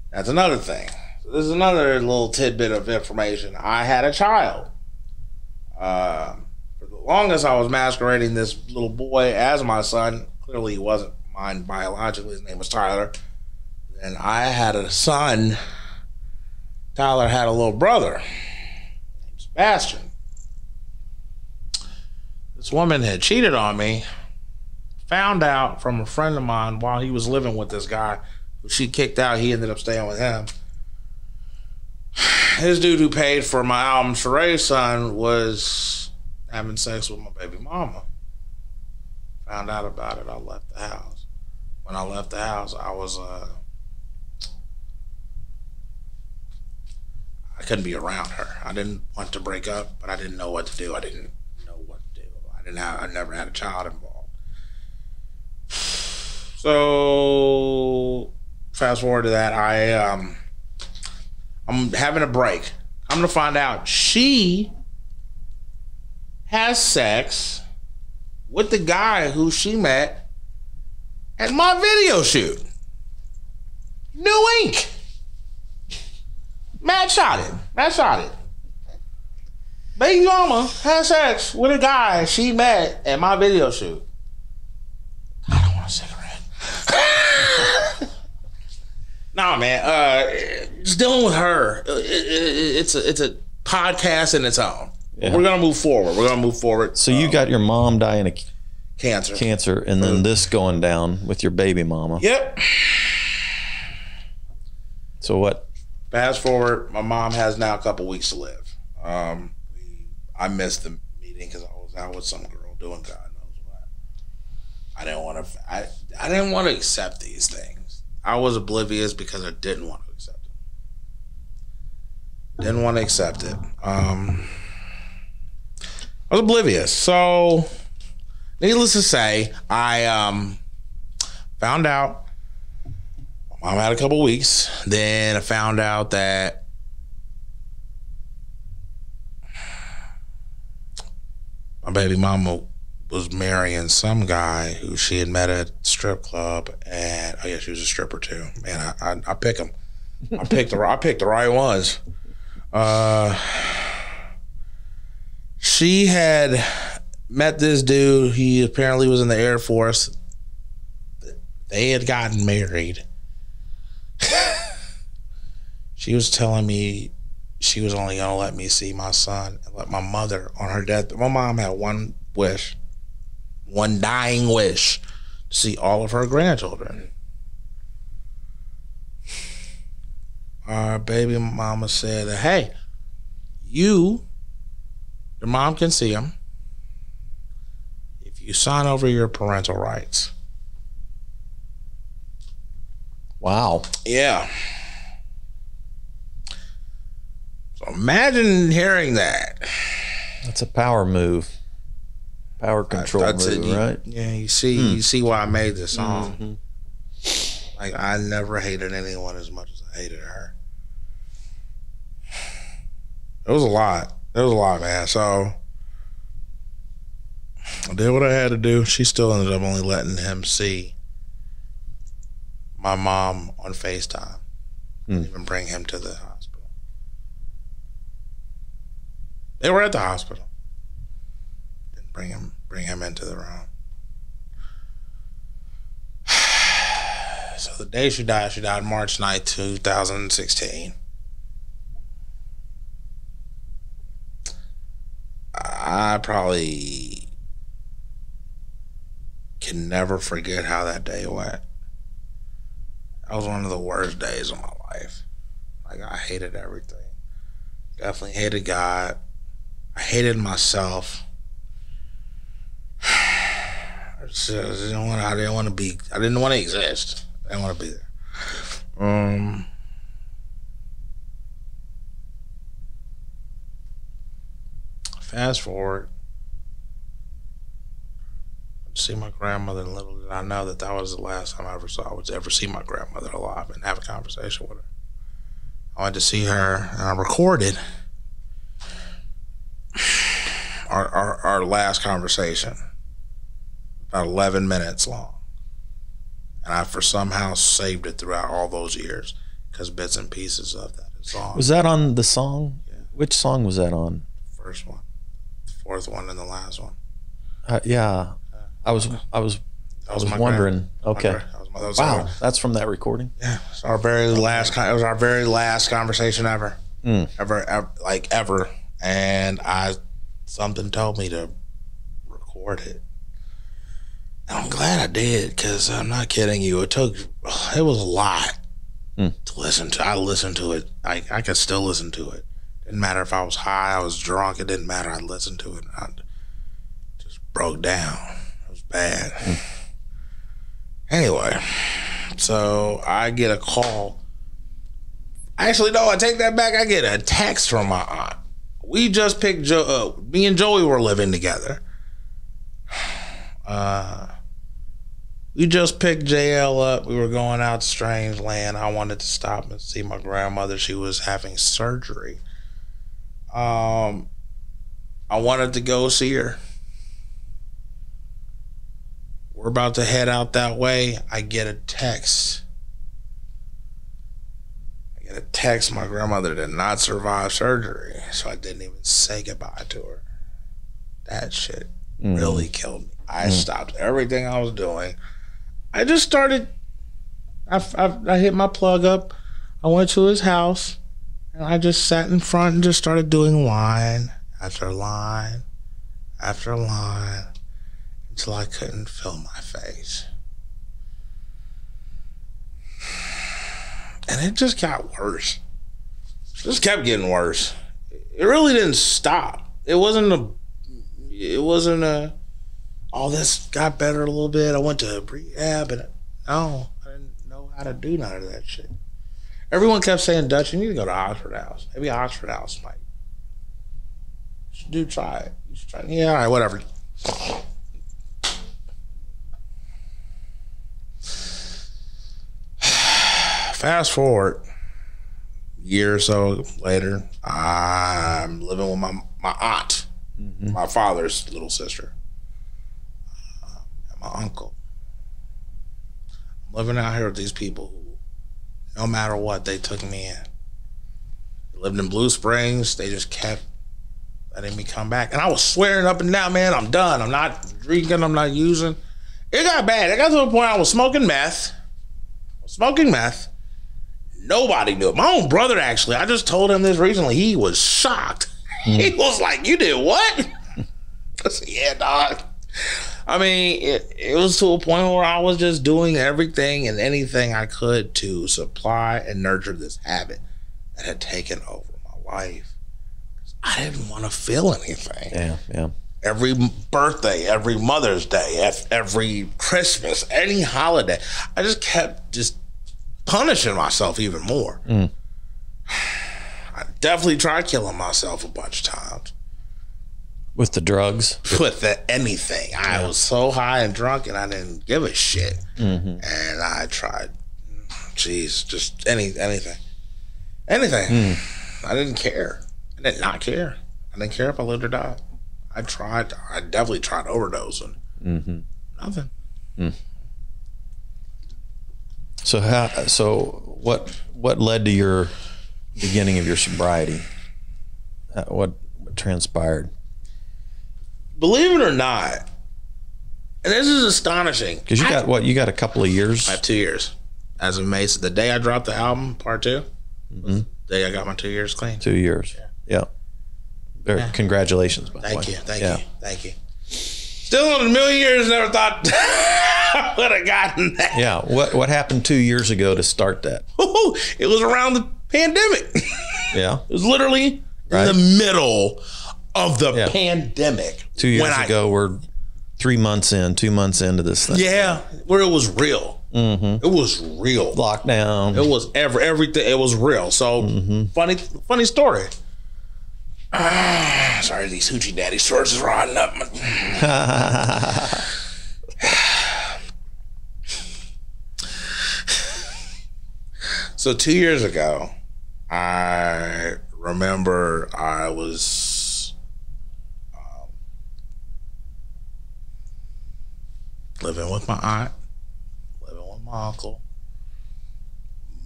That's another thing. So this is another little tidbit of information. I had a child. For the longest, I was masquerading this little boy as my son. Clearly, he wasn't mine biologically. His name was Tyler. And I had a son. Tyler had a little brother named Sebastian. This woman had cheated on me. Found out from a friend of mine while he was living with this guy who she kicked out. He ended up staying with him. His dude who paid for my album, Sheree's son, was having sex with my baby mama. Found out about it. I left the house. When I left the house, I couldn't be around her. I didn't want to break up, but I didn't know what to do. I didn't know what to do. I never had a child involved. So fast forward to that, I'm having a break. I'm gonna find out she has sex with the guy who she met at my video shoot. New Ink. Matt shot it. Baby mama has sex with a guy she met at my video shoot. I don't want a cigarette. Nah, man. Just dealing with her. It's a podcast in its own. Yeah. We're gonna move forward. So you got your mom dying Cancer. And then this going down with your baby mama. Yep. So what? Fast forward, my mom has now a couple weeks to live. I missed the meeting because I was out with some girl doing God knows what. I didn't want to accept these things. I was oblivious because I didn't want to accept it. Didn't want to accept it. I was oblivious. So, needless to say, I found out my mom had a couple weeks. Then I found out that my baby mama was marrying some guy who she had met at a strip club, and she was a stripper too. Man, I pick them. I picked the right ones. She had met this dude. He apparently was in the Air Force. They had gotten married. She was telling me she was only gonna let me see my son and let my mother on her death. My mom had one dying wish, to see all of her grandchildren. Our baby mama said, hey, your mom can see them if you sign over your parental rights. Wow. Yeah. So imagine hearing that. That's a power move. Power control move, right? Yeah, you see why I made this song. Mm-hmm. Like, I never hated anyone as much as I hated her. It was a lot. Man. So I did what I had to do. She still ended up only letting him see my mom on FaceTime. Didn't even bring him to the hospital. They were at the hospital. Didn't bring him into the room. So the day she died March 9th, 2016. I probably can never forget how that day went. That was one of the worst days of my life. Like, I hated everything. Definitely hated God. I hated myself. I didn't want to exist. I didn't want to be there. Fast forward. I'd see my grandmother, and little did I know that was the last time I would ever see my grandmother alive and have a conversation with her. I went to see her, and I recorded our last conversation, about 11 minutes long. And I somehow saved it throughout all those years, because bits and pieces of that is on. Was that on the song? Yeah. Which song was that on? First one. The fourth one and the last one. Yeah. I was wondering. Okay. Wow, that's from that recording. Yeah, it's our very last. It was our very last conversation ever, ever. And something told me to record it. And I'm glad I did, because I'm not kidding you. It was a lot to listen to. I listened to it. I could still listen to it. Didn't matter if I was high, I was drunk. It didn't matter. I listened to it. And I just broke down. It was bad. Anyway, so I get a call. Actually, no, I take that back. I get a text from my aunt. We just picked me and Joey were living together. We just picked JL up. We were going out to Strange Land. I wanted to stop and see my grandmother. She was having surgery. I wanted to go see her. We're about to head out that way. I get a text. My grandmother did not survive surgery, so I didn't even say goodbye to her. That shit really killed me. I stopped everything I was doing. I just started. I hit my plug up. I went to his house, and I just sat in front and just started doing line after line after line. till I couldn't feel my face. And it just got worse. It just kept getting worse. It really didn't stop. It wasn't a, oh, this got better a little bit. I went to rehab and no, I didn't know how to do none of that shit. Everyone kept saying, Dutch, you need to go to Oxford House. Maybe Oxford House might. Try it. You should try it. Yeah, all right, whatever. Fast forward a year or so later, I'm living with my aunt, my father's little sister, and my uncle. I'm living out here with these people who, no matter what, they took me in. They lived in Blue Springs. They just kept letting me come back. And I was swearing up and down, man, I'm done. I'm not drinking. I'm not using. It got bad. It got to the point I was smoking meth. Nobody knew it. My own brother, actually, I just told him this recently. He was shocked. He was like, you did what? I said, yeah, dog. I mean, it was to a point where I was just doing everything and anything I could to supply and nurture this habit that had taken over my life. I didn't want to feel anything. Yeah. Every birthday, every Mother's Day, every Christmas, any holiday, I just kept punishing myself even more. I definitely tried killing myself a bunch of times. With the drugs? With anything. I was so high and drunk and I didn't give a shit. And I tried, just anything. I didn't care. I did not care. I didn't care if I lived or died. I definitely tried overdosing. Nothing. So what led to your beginning of your sobriety? What transpired? Believe it or not, and this is astonishing. Because you got a couple of years? I have 2 years. As of May, the day I dropped the album, part 2, was the day I got my 2 years clean. 2 years. Yeah. Congratulations, by the way. Thank you. Still in a million years, never thought I would have gotten that. Yeah. What happened 2 years ago to start that? It was around the pandemic. Yeah. It was literally in the middle of the pandemic. 2 years ago, we're 2 months into this thing. Yeah, where it was real. It was real. Lockdown. It was everything. It was real. So funny story. Sorry, these hoochie daddy shorts is riding up. So 2 years ago, I remember I was living with my aunt, living with my uncle,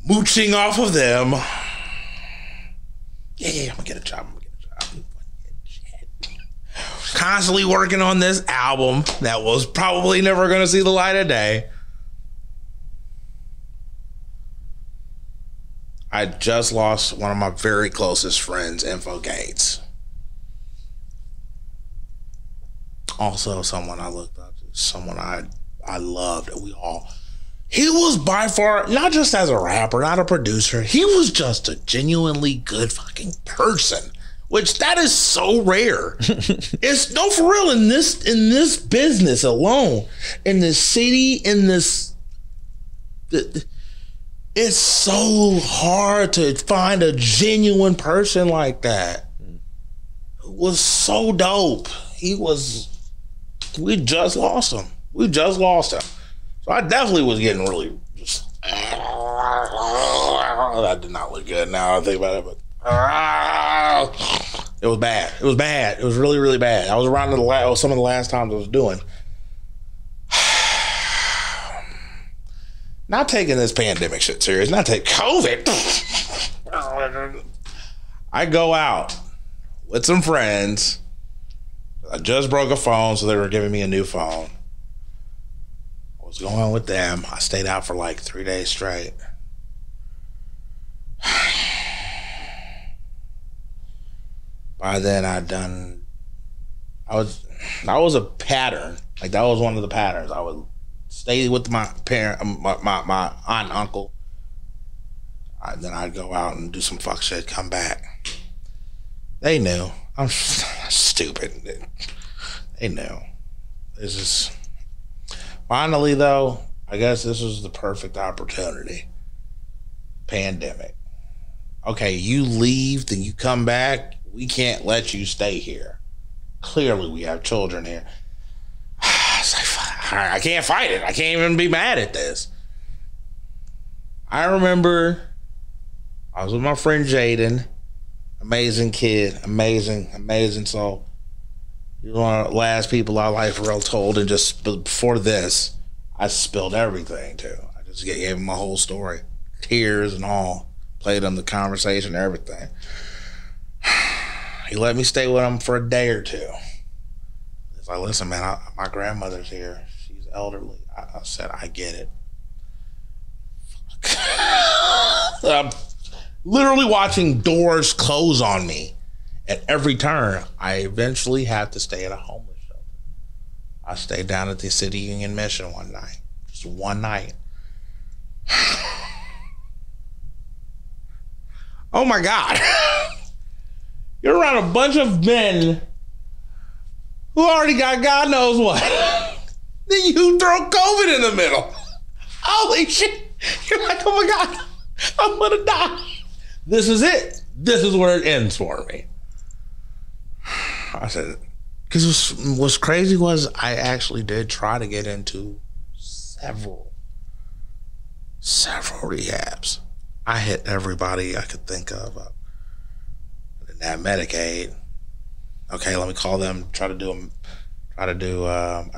mooching off of them. Yeah, I'm gonna get a job. Constantly working on this album that was probably never gonna see the light of day. I just lost one of my very closest friends, Info Gates. Also someone I looked up to, someone I loved, and he was by far, not just as a rapper, not a producer, he was just a genuinely good fucking person, which that is so rare. It's no, for real, in this business alone, in this city, it's so hard to find a genuine person like that. It was so dope. We just lost him. So I definitely was getting really that did not look good now I think about it, but it was bad. It was really, really bad. I was around some of the last times I was doing. Not taking this pandemic shit serious, not take COVID. I go out with some friends. I just broke a phone, so they were giving me a new phone. I was going with them. I stayed out for like 3 days straight. By then I was that was a pattern. Like, that was one of the patterns. I would stay with my parent, my aunt and uncle. Then I'd go out and do some fuck shit, come back. They knew. I'm stupid. They knew. This is... Finally, though, I guess this was the perfect opportunity. Pandemic. Okay, you leave, then you come back. We can't let you stay here. Clearly, we have children here. It's like, I can't fight it. I can't even be mad at this. I remember I was with my friend Jaden. Amazing kid. Amazing soul. He was one of the last people I life real told, and just before this, I spilled everything too. I just gave him my whole story. Tears and all. Played him the conversation, everything. He let me stay with him for a day or two. He's like, listen, man, my grandmother's here. She's elderly. I said, I get it. I'm literally watching doors close on me at every turn. I eventually had to stay at a homeless shelter. I stayed down at the City Union Mission one night. Just one night. Oh my God. You're around a bunch of men who already got God knows what. Then you throw COVID in the middle. Holy shit. You're like, oh my God, I'm gonna die. This is it. This is where it ends for me. I said, because what's crazy was I actually did try to get into several rehabs. I hit everybody I could think of. I didn't have Medicaid. Okay, let me call them. I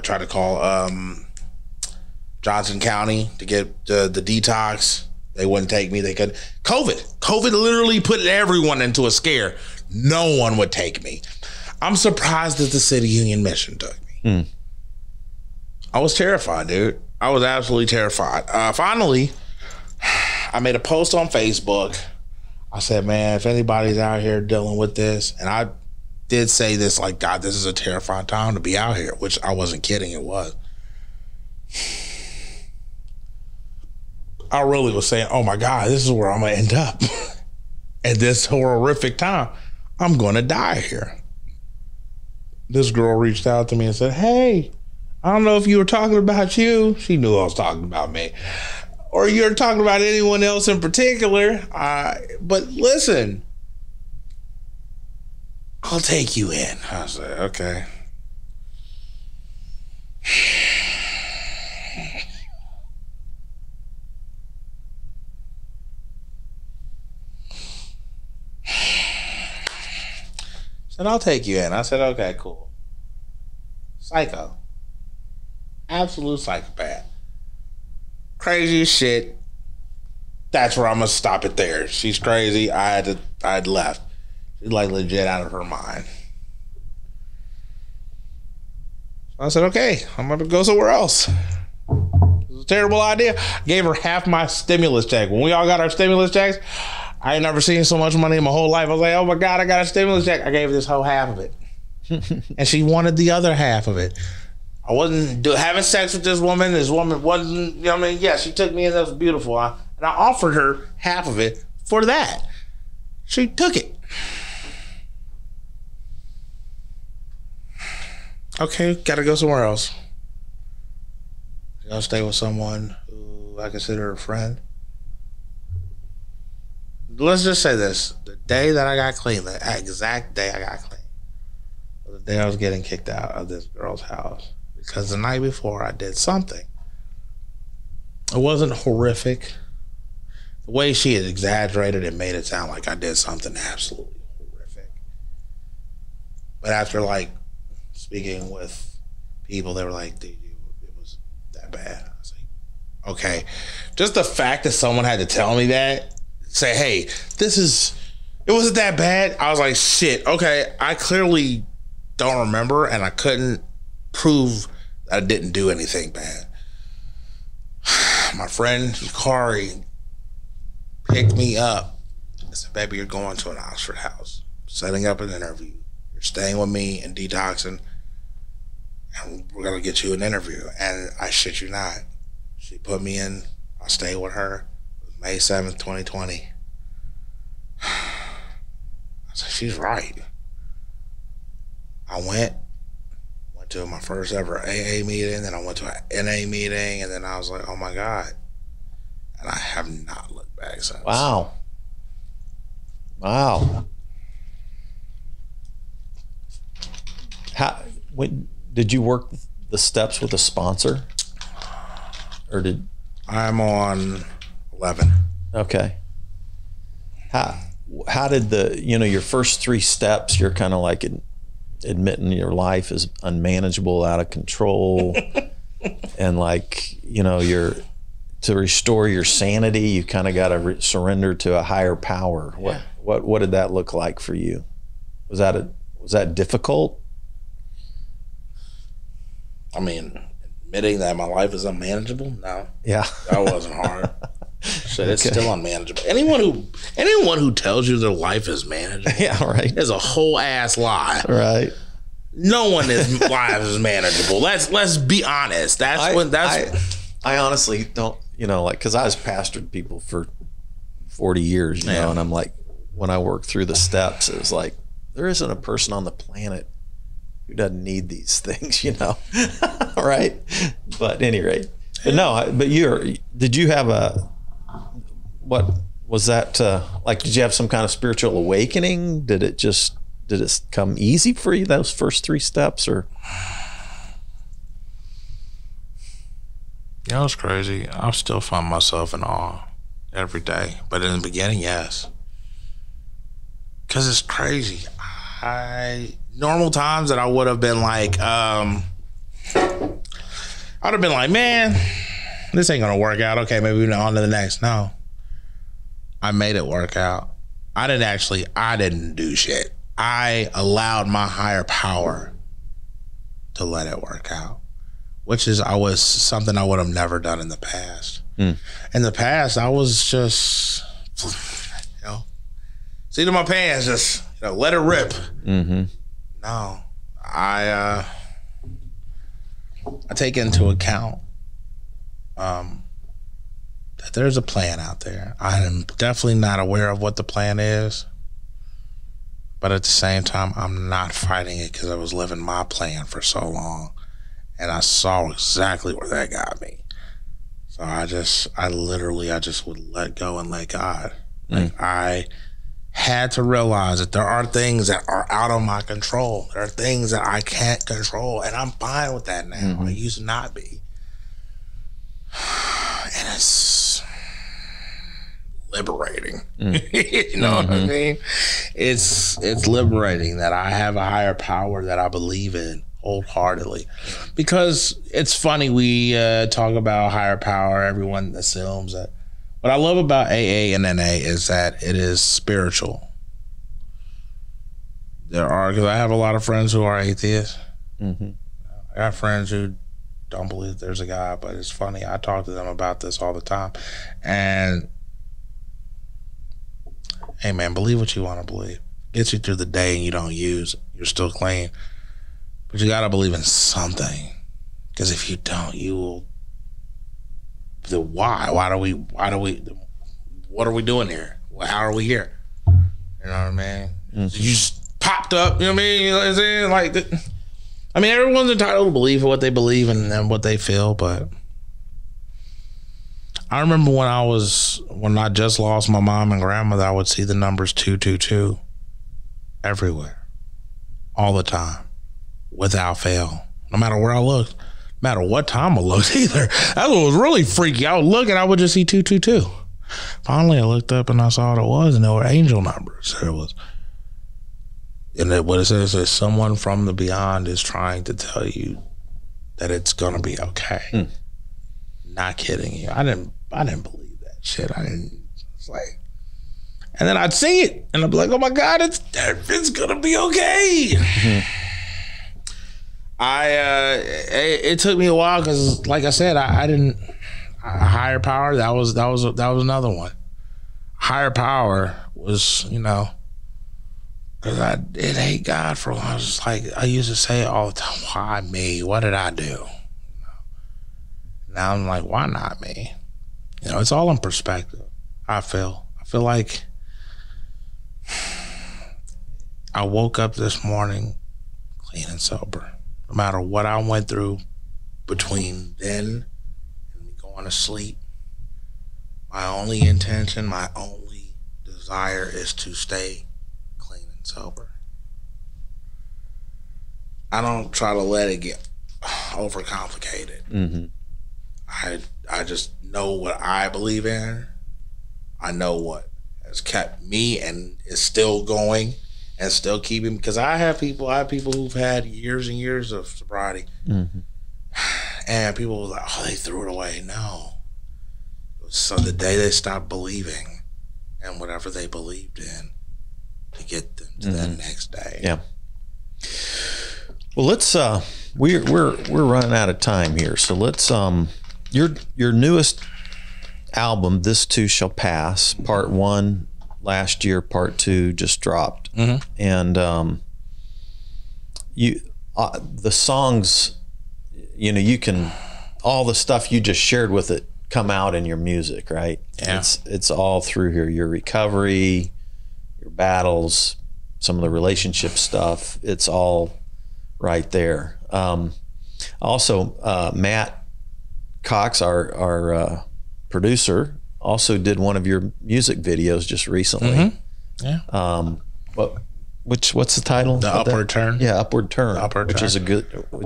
tried to call Johnson County to get the detox. They wouldn't take me. They could. COVID literally put everyone into a scare. No one would take me. I'm surprised that the City Union Mission took me. I was terrified, dude. I was absolutely terrified. Finally, I made a post on Facebook. I said, man, if anybody's out here dealing with this, and I did say this, like, God, this is a terrifying time to be out here, which I wasn't kidding, it was. I really was saying, oh my God, this is where I'm gonna end up. At this horrific time, I'm gonna die here. This girl reached out to me and said, hey, I don't know if you were talking about you. She knew I was talking about me. Or you're talking about anyone else in particular. But listen, I'll take you in. I said, okay. Said, I'll take you in. I said, okay, cool. Psycho. Absolute psychopath. Crazy as shit. That's where I'm gonna stop it there. She's crazy. I'd left. She's like legit out of her mind. So I said, okay, I'm gonna go somewhere else. It was a terrible idea. I gave her half my stimulus check. When we all got our stimulus checks, I ain't never seen so much money in my whole life. I was like, oh my God, I got a stimulus check. I gave her this whole half of it. And she wanted the other half of it. I wasn't having sex with this woman. This woman wasn't, you know what I mean? Yeah, she took me in. That was beautiful. And I offered her half of it for that. She took it. Okay, gotta go somewhere else. You gotta stay with someone who I consider a friend. Let's just say this. The day that I got clean, the exact day I got clean, was the day I was getting kicked out of this girl's house. Because the night before I did something. It wasn't horrific. The way she had exaggerated it made it sound like I did something absolutely horrific. But after like speaking with people, they were like, dude, it was that bad. I was like, okay. Just the fact that someone had to tell me that, say, hey, it wasn't that bad. I was like, shit, okay. I clearly don't remember, and I couldn't prove that I didn't do anything bad. My friend Hikari picked me up and said, baby, you're going to an Oxford house, setting up an interview. You're staying with me and detoxing. and we're going to get you an interview. And I shit you not. She put me in. I stayed with her. May 7th, 2020. I said, she's right. I went to my first ever AA meeting, then I went to an NA meeting, and then I was like, oh my God. And I have not looked back since. Wow. Did you work the steps with a sponsor? Or did... I'm on 11. Okay. How did your first 3 steps, you're kind of like admitting your life is unmanageable, out of control, and like, to restore your sanity, you kind of got to surrender to a higher power. Yeah. What did that look like for you? Was that difficult? I mean, admitting that my life is unmanageable? No. Yeah. That wasn't hard. Shit, it's still unmanageable. Anyone who tells you their life is manageable, yeah, right, is a whole ass lie. Right. No one's life is manageable. Let's be honest. I honestly don't, because I was pastored people for 40 years, know, and I'm like, when I work through the steps, it was like, there isn't a person on the planet who doesn't need these things, right? But at any rate, did you have what was that, did you have some kind of spiritual awakening? Did it come easy for you, those first 3 steps, or? It's crazy. I still find myself in awe every day. But in the beginning, yes. Because it's crazy. Normal times that I would have been like, I'd have been like, man, this ain't going to work out. Okay, maybe we're on to the next. No. I made it work out. I didn't do shit. I allowed my higher power to let it work out, which is something I would have never done in the past. In the past, I was just, seat in my pants, just let it rip. Mm-hmm. No, I take into account that there's a plan out there. I am definitely not aware of what the plan is, but at the same time, I'm not fighting it because I was living my plan for so long. And I saw exactly where that got me. So I just would let go and let God. Like, I had to realize that there are things that are out of my control. There are things that I can't control, and I'm fine with that now. Mm-hmm. I used to not be. And it's liberating. You know what I mean? It's liberating that I have a higher power that I believe in wholeheartedly. Because it's funny, we talk about higher power, everyone assumes that. What I love about AA and NA is that it is spiritual. Because I have a lot of friends who are atheists. Mm-hmm. I got friends who don't believe there's a God, but it's funny, I talk to them about this all the time. And hey man, believe what you want to believe. Gets you through the day and you don't use, you're still clean. But you gotta believe in something. Because if you don't, you will. The why? What are we doing here? How are we here? You know what I mean? Mm-hmm. You just popped up, you know what I mean? You know what I'm saying? Like, everyone's entitled to believe in what they believe and what they feel, but I remember when I just lost my mom and grandmother, I would see the numbers 222 everywhere, all the time, without fail, no matter where I looked. Matter what time I looked either. That's what was really freaky. I would look and I would just see 222. Finally, I looked up and I saw what it was, and there were angel numbers. There was, and what it says is someone from the beyond is trying to tell you that it's gonna be okay. Not kidding you. I didn't believe that shit. It's like, and then I'd see it and I'd be like, oh my God, it's gonna be okay. Mm-hmm. It took me a while because, like I said, I didn't. A higher power. That was another one. Higher power was, Because I did hate God for a while. I was just like, I used to say it all the time. Why me? What did I do? Now I'm like, why not me? You know, it's all in perspective. I feel like I woke up this morning clean and sober. No matter what I went through between then and me going to sleep, my only intention, my only desire is to stay clean and sober. I don't try to let it get overcomplicated. Mm-hmm. I just know what I believe in. I know what has kept me and is still going and still keeping, because I have people who've had years and years of sobriety. Mm-hmm. And people were like, oh, they threw it away. No. So the day they stopped believing in whatever they believed in to get them to that next day. Yeah. Well, let's we're running out of time here. So let's your newest album, This Too Shall Pass, part 1 last year, part 2 just dropped. And you the songs, you know, you can, all the stuff you just shared with it come out in your music, right? Yeah. It's all through here. Your recovery, your battles, some of the relationship stuff, it's all right there. Also, Matt Cox, our producer, also did one of your music videos just recently. Yeah. What's the title? The Upward Turn. Yeah, Upward Turn. Upward which Turn. is a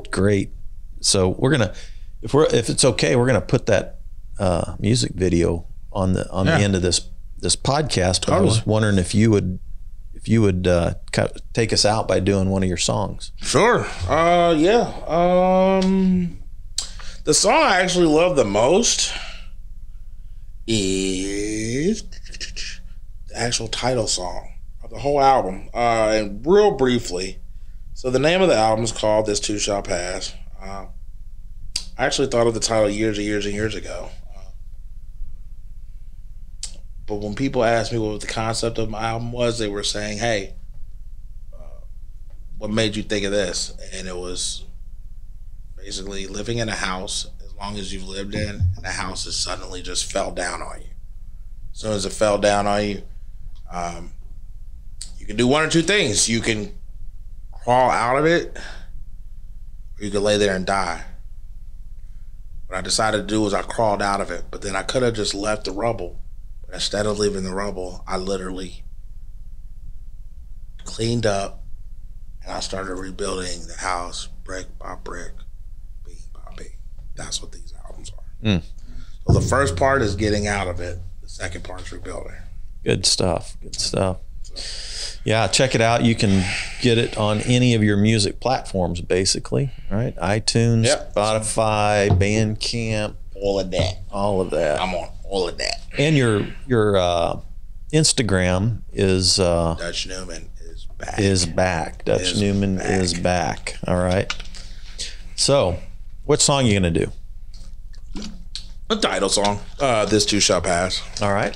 great. So we're gonna, if it's okay, we're gonna put that music video on the end of this podcast. But I was wondering if you would take us out by doing one of your songs. Sure. Yeah. The song I actually love the most is the actual title song of the whole album. And real briefly, so the name of the album is called This Too Shall Pass. I actually thought of the title years and years and years ago. But when people asked me what the concept of my album was, they were saying, hey, what made you think of this? And it was basically living in a house, as long as you've lived in, and the house has suddenly just fell down on you. As soon as it fell down on you, you can do one or two things. You can crawl out of it, or you can lay there and die. What I decided to do was I crawled out of it, but then I could have just left the rubble. But instead of leaving the rubble, I literally cleaned up and I started rebuilding the house brick by brick, beam by beam. That's what these albums are. So the first part is getting out of it. The second part is rebuilding. Good stuff. Yeah, check it out. You can get it on any of your music platforms, basically, right? iTunes, Yep. Spotify, Bandcamp, All of that. all of that. I'm on all of that. And your Instagram is Dutch Newman is back. Dutch Newman is back. All right. So, what song are you gonna do? The title song. This Too Shall Pass. All right.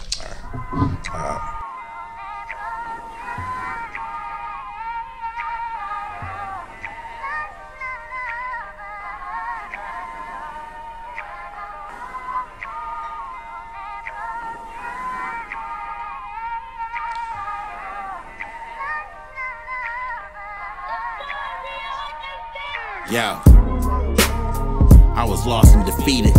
Yo, I was lost and defeated.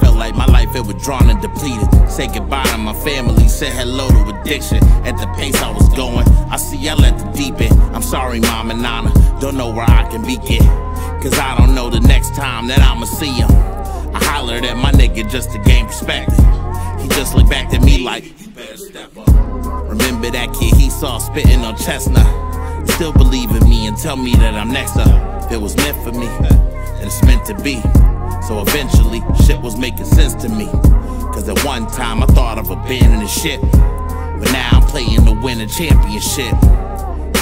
Felt like my life, it was drawn and depleted. Say goodbye to my family, said hello to addiction. At the pace I was going, I see y'all at the deep end. I'm sorry, Mom and Nana, don't know where I can begin. Cause I don't know the next time that I'ma see him. I hollered at my nigga just to gain perspective. He just looked back at me like, you better step up. Remember that kid he saw spitting on Chestnut? Still believe in me and tell me that I'm next up. If it was meant for me, then it's meant to be. So eventually, shit was making sense to me. Cause at one time I thought of abandoning shit, but now I'm playing to win a championship.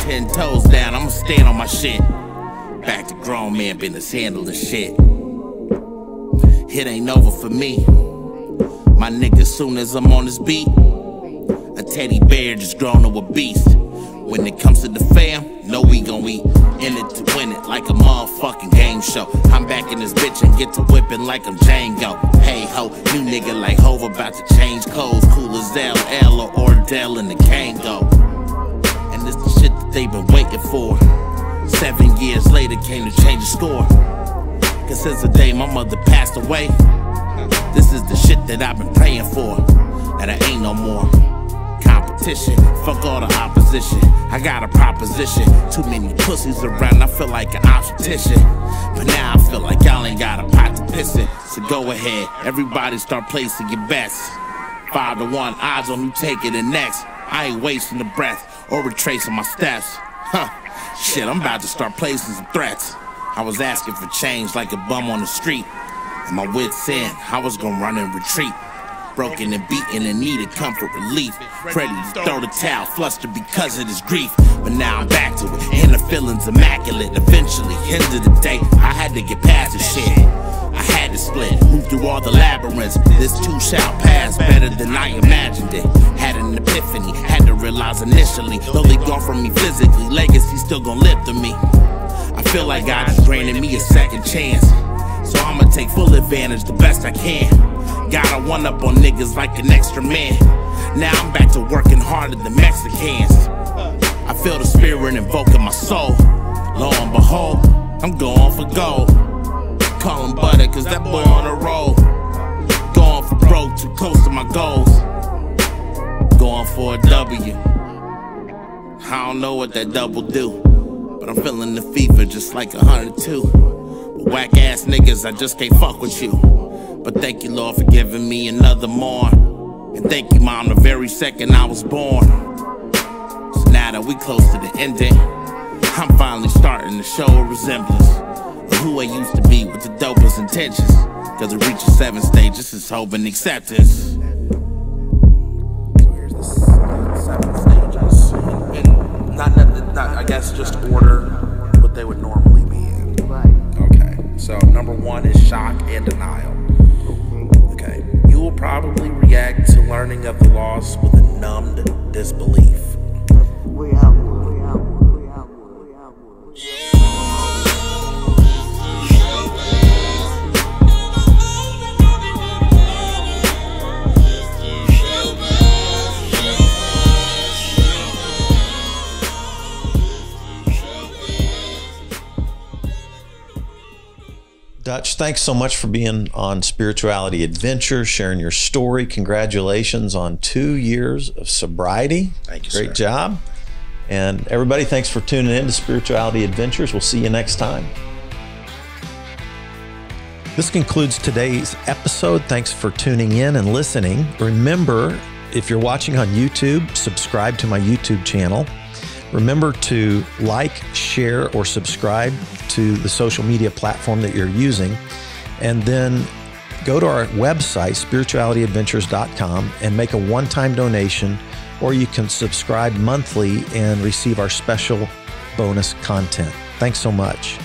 10 toes down, I'ma stand on my shit. Back to grown man business handling shit. It ain't over for me. My nigga, soon as I'm on this beat, a teddy bear just grown to a beast. When it comes to the fam, know we gon' eat in it to win it like a motherfucking game show. I'm back in this bitch and get to whipping like I'm Django. Hey ho, new nigga like Hov about to change clothes. Cool as L or Ordell in the Kango. And this the shit that they been waiting for. 7 years later came to change the score. Cause since the day my mother passed away, this is the shit that I've been praying for. That I ain't no more competition, fuck all the opposition. I got a proposition, too many pussies around, I feel like an obstetrician. But now I feel like y'all ain't got a pot to piss in. So go ahead, everybody start placing your bets. 5 to 1 odds on you taking the next. I ain't wasting the breath or retracing my steps. Shit, I'm about to start placing some threats. I was asking for change like a bum on the street. And my wits end, I was gonna run and retreat. Broken and beaten and needed comfort relief. Ready to throw the towel, flustered because of this grief. But now I'm back to it, and the feeling's immaculate. Eventually, end of the day, I had to get past this shit. I had to split, move through all the labyrinths. This too shall pass, better than I imagined it. Had an epiphany, had to realize initially. Though they gone from me physically, legacy still gon' live through me. I feel like God just granted me a second chance. So I'ma take full advantage the best I can. Got a one-up on niggas like an extra man. Now I'm back to working harder than Mexicans. I feel the spirit invoking my soul. Lo and behold, I'm going for gold. Call him butter cause that boy on a roll. Going for broke, too close to my goals. Going for a W. I don't know what that double do, but I'm feeling the fever just like 102. Whack ass niggas, I just can't fuck with you. But thank you, Lord, for giving me another morn. And thank you, Mom, the very second I was born. So now that we close to the ending, I'm finally starting to show a resemblance of who I used to be with the dopest intentions. Cause it reaches 7 stages, it's hope and acceptance. So here's the 7 stages. And not I guess just order what they would normally be in. Okay, so number 1 is shock and denial. Okay, you will probably react to learning of the loss with a numbed disbelief. Dutch, thanks so much for being on Spirituality Adventure, sharing your story. Congratulations on 2 years of sobriety. Thank you, Great sir. job. And everybody, thanks for tuning in to Spirituality Adventures. We'll see you next time. This concludes today's episode. Thanks for tuning in and listening. Remember, if you're watching on YouTube, subscribe to my YouTube channel. Remember to like, share, or subscribe to the social media platform that you're using. And then go to our website, spiritualityadventures.com, and make a one-time donation, or you can subscribe monthly and receive our special bonus content. Thanks so much.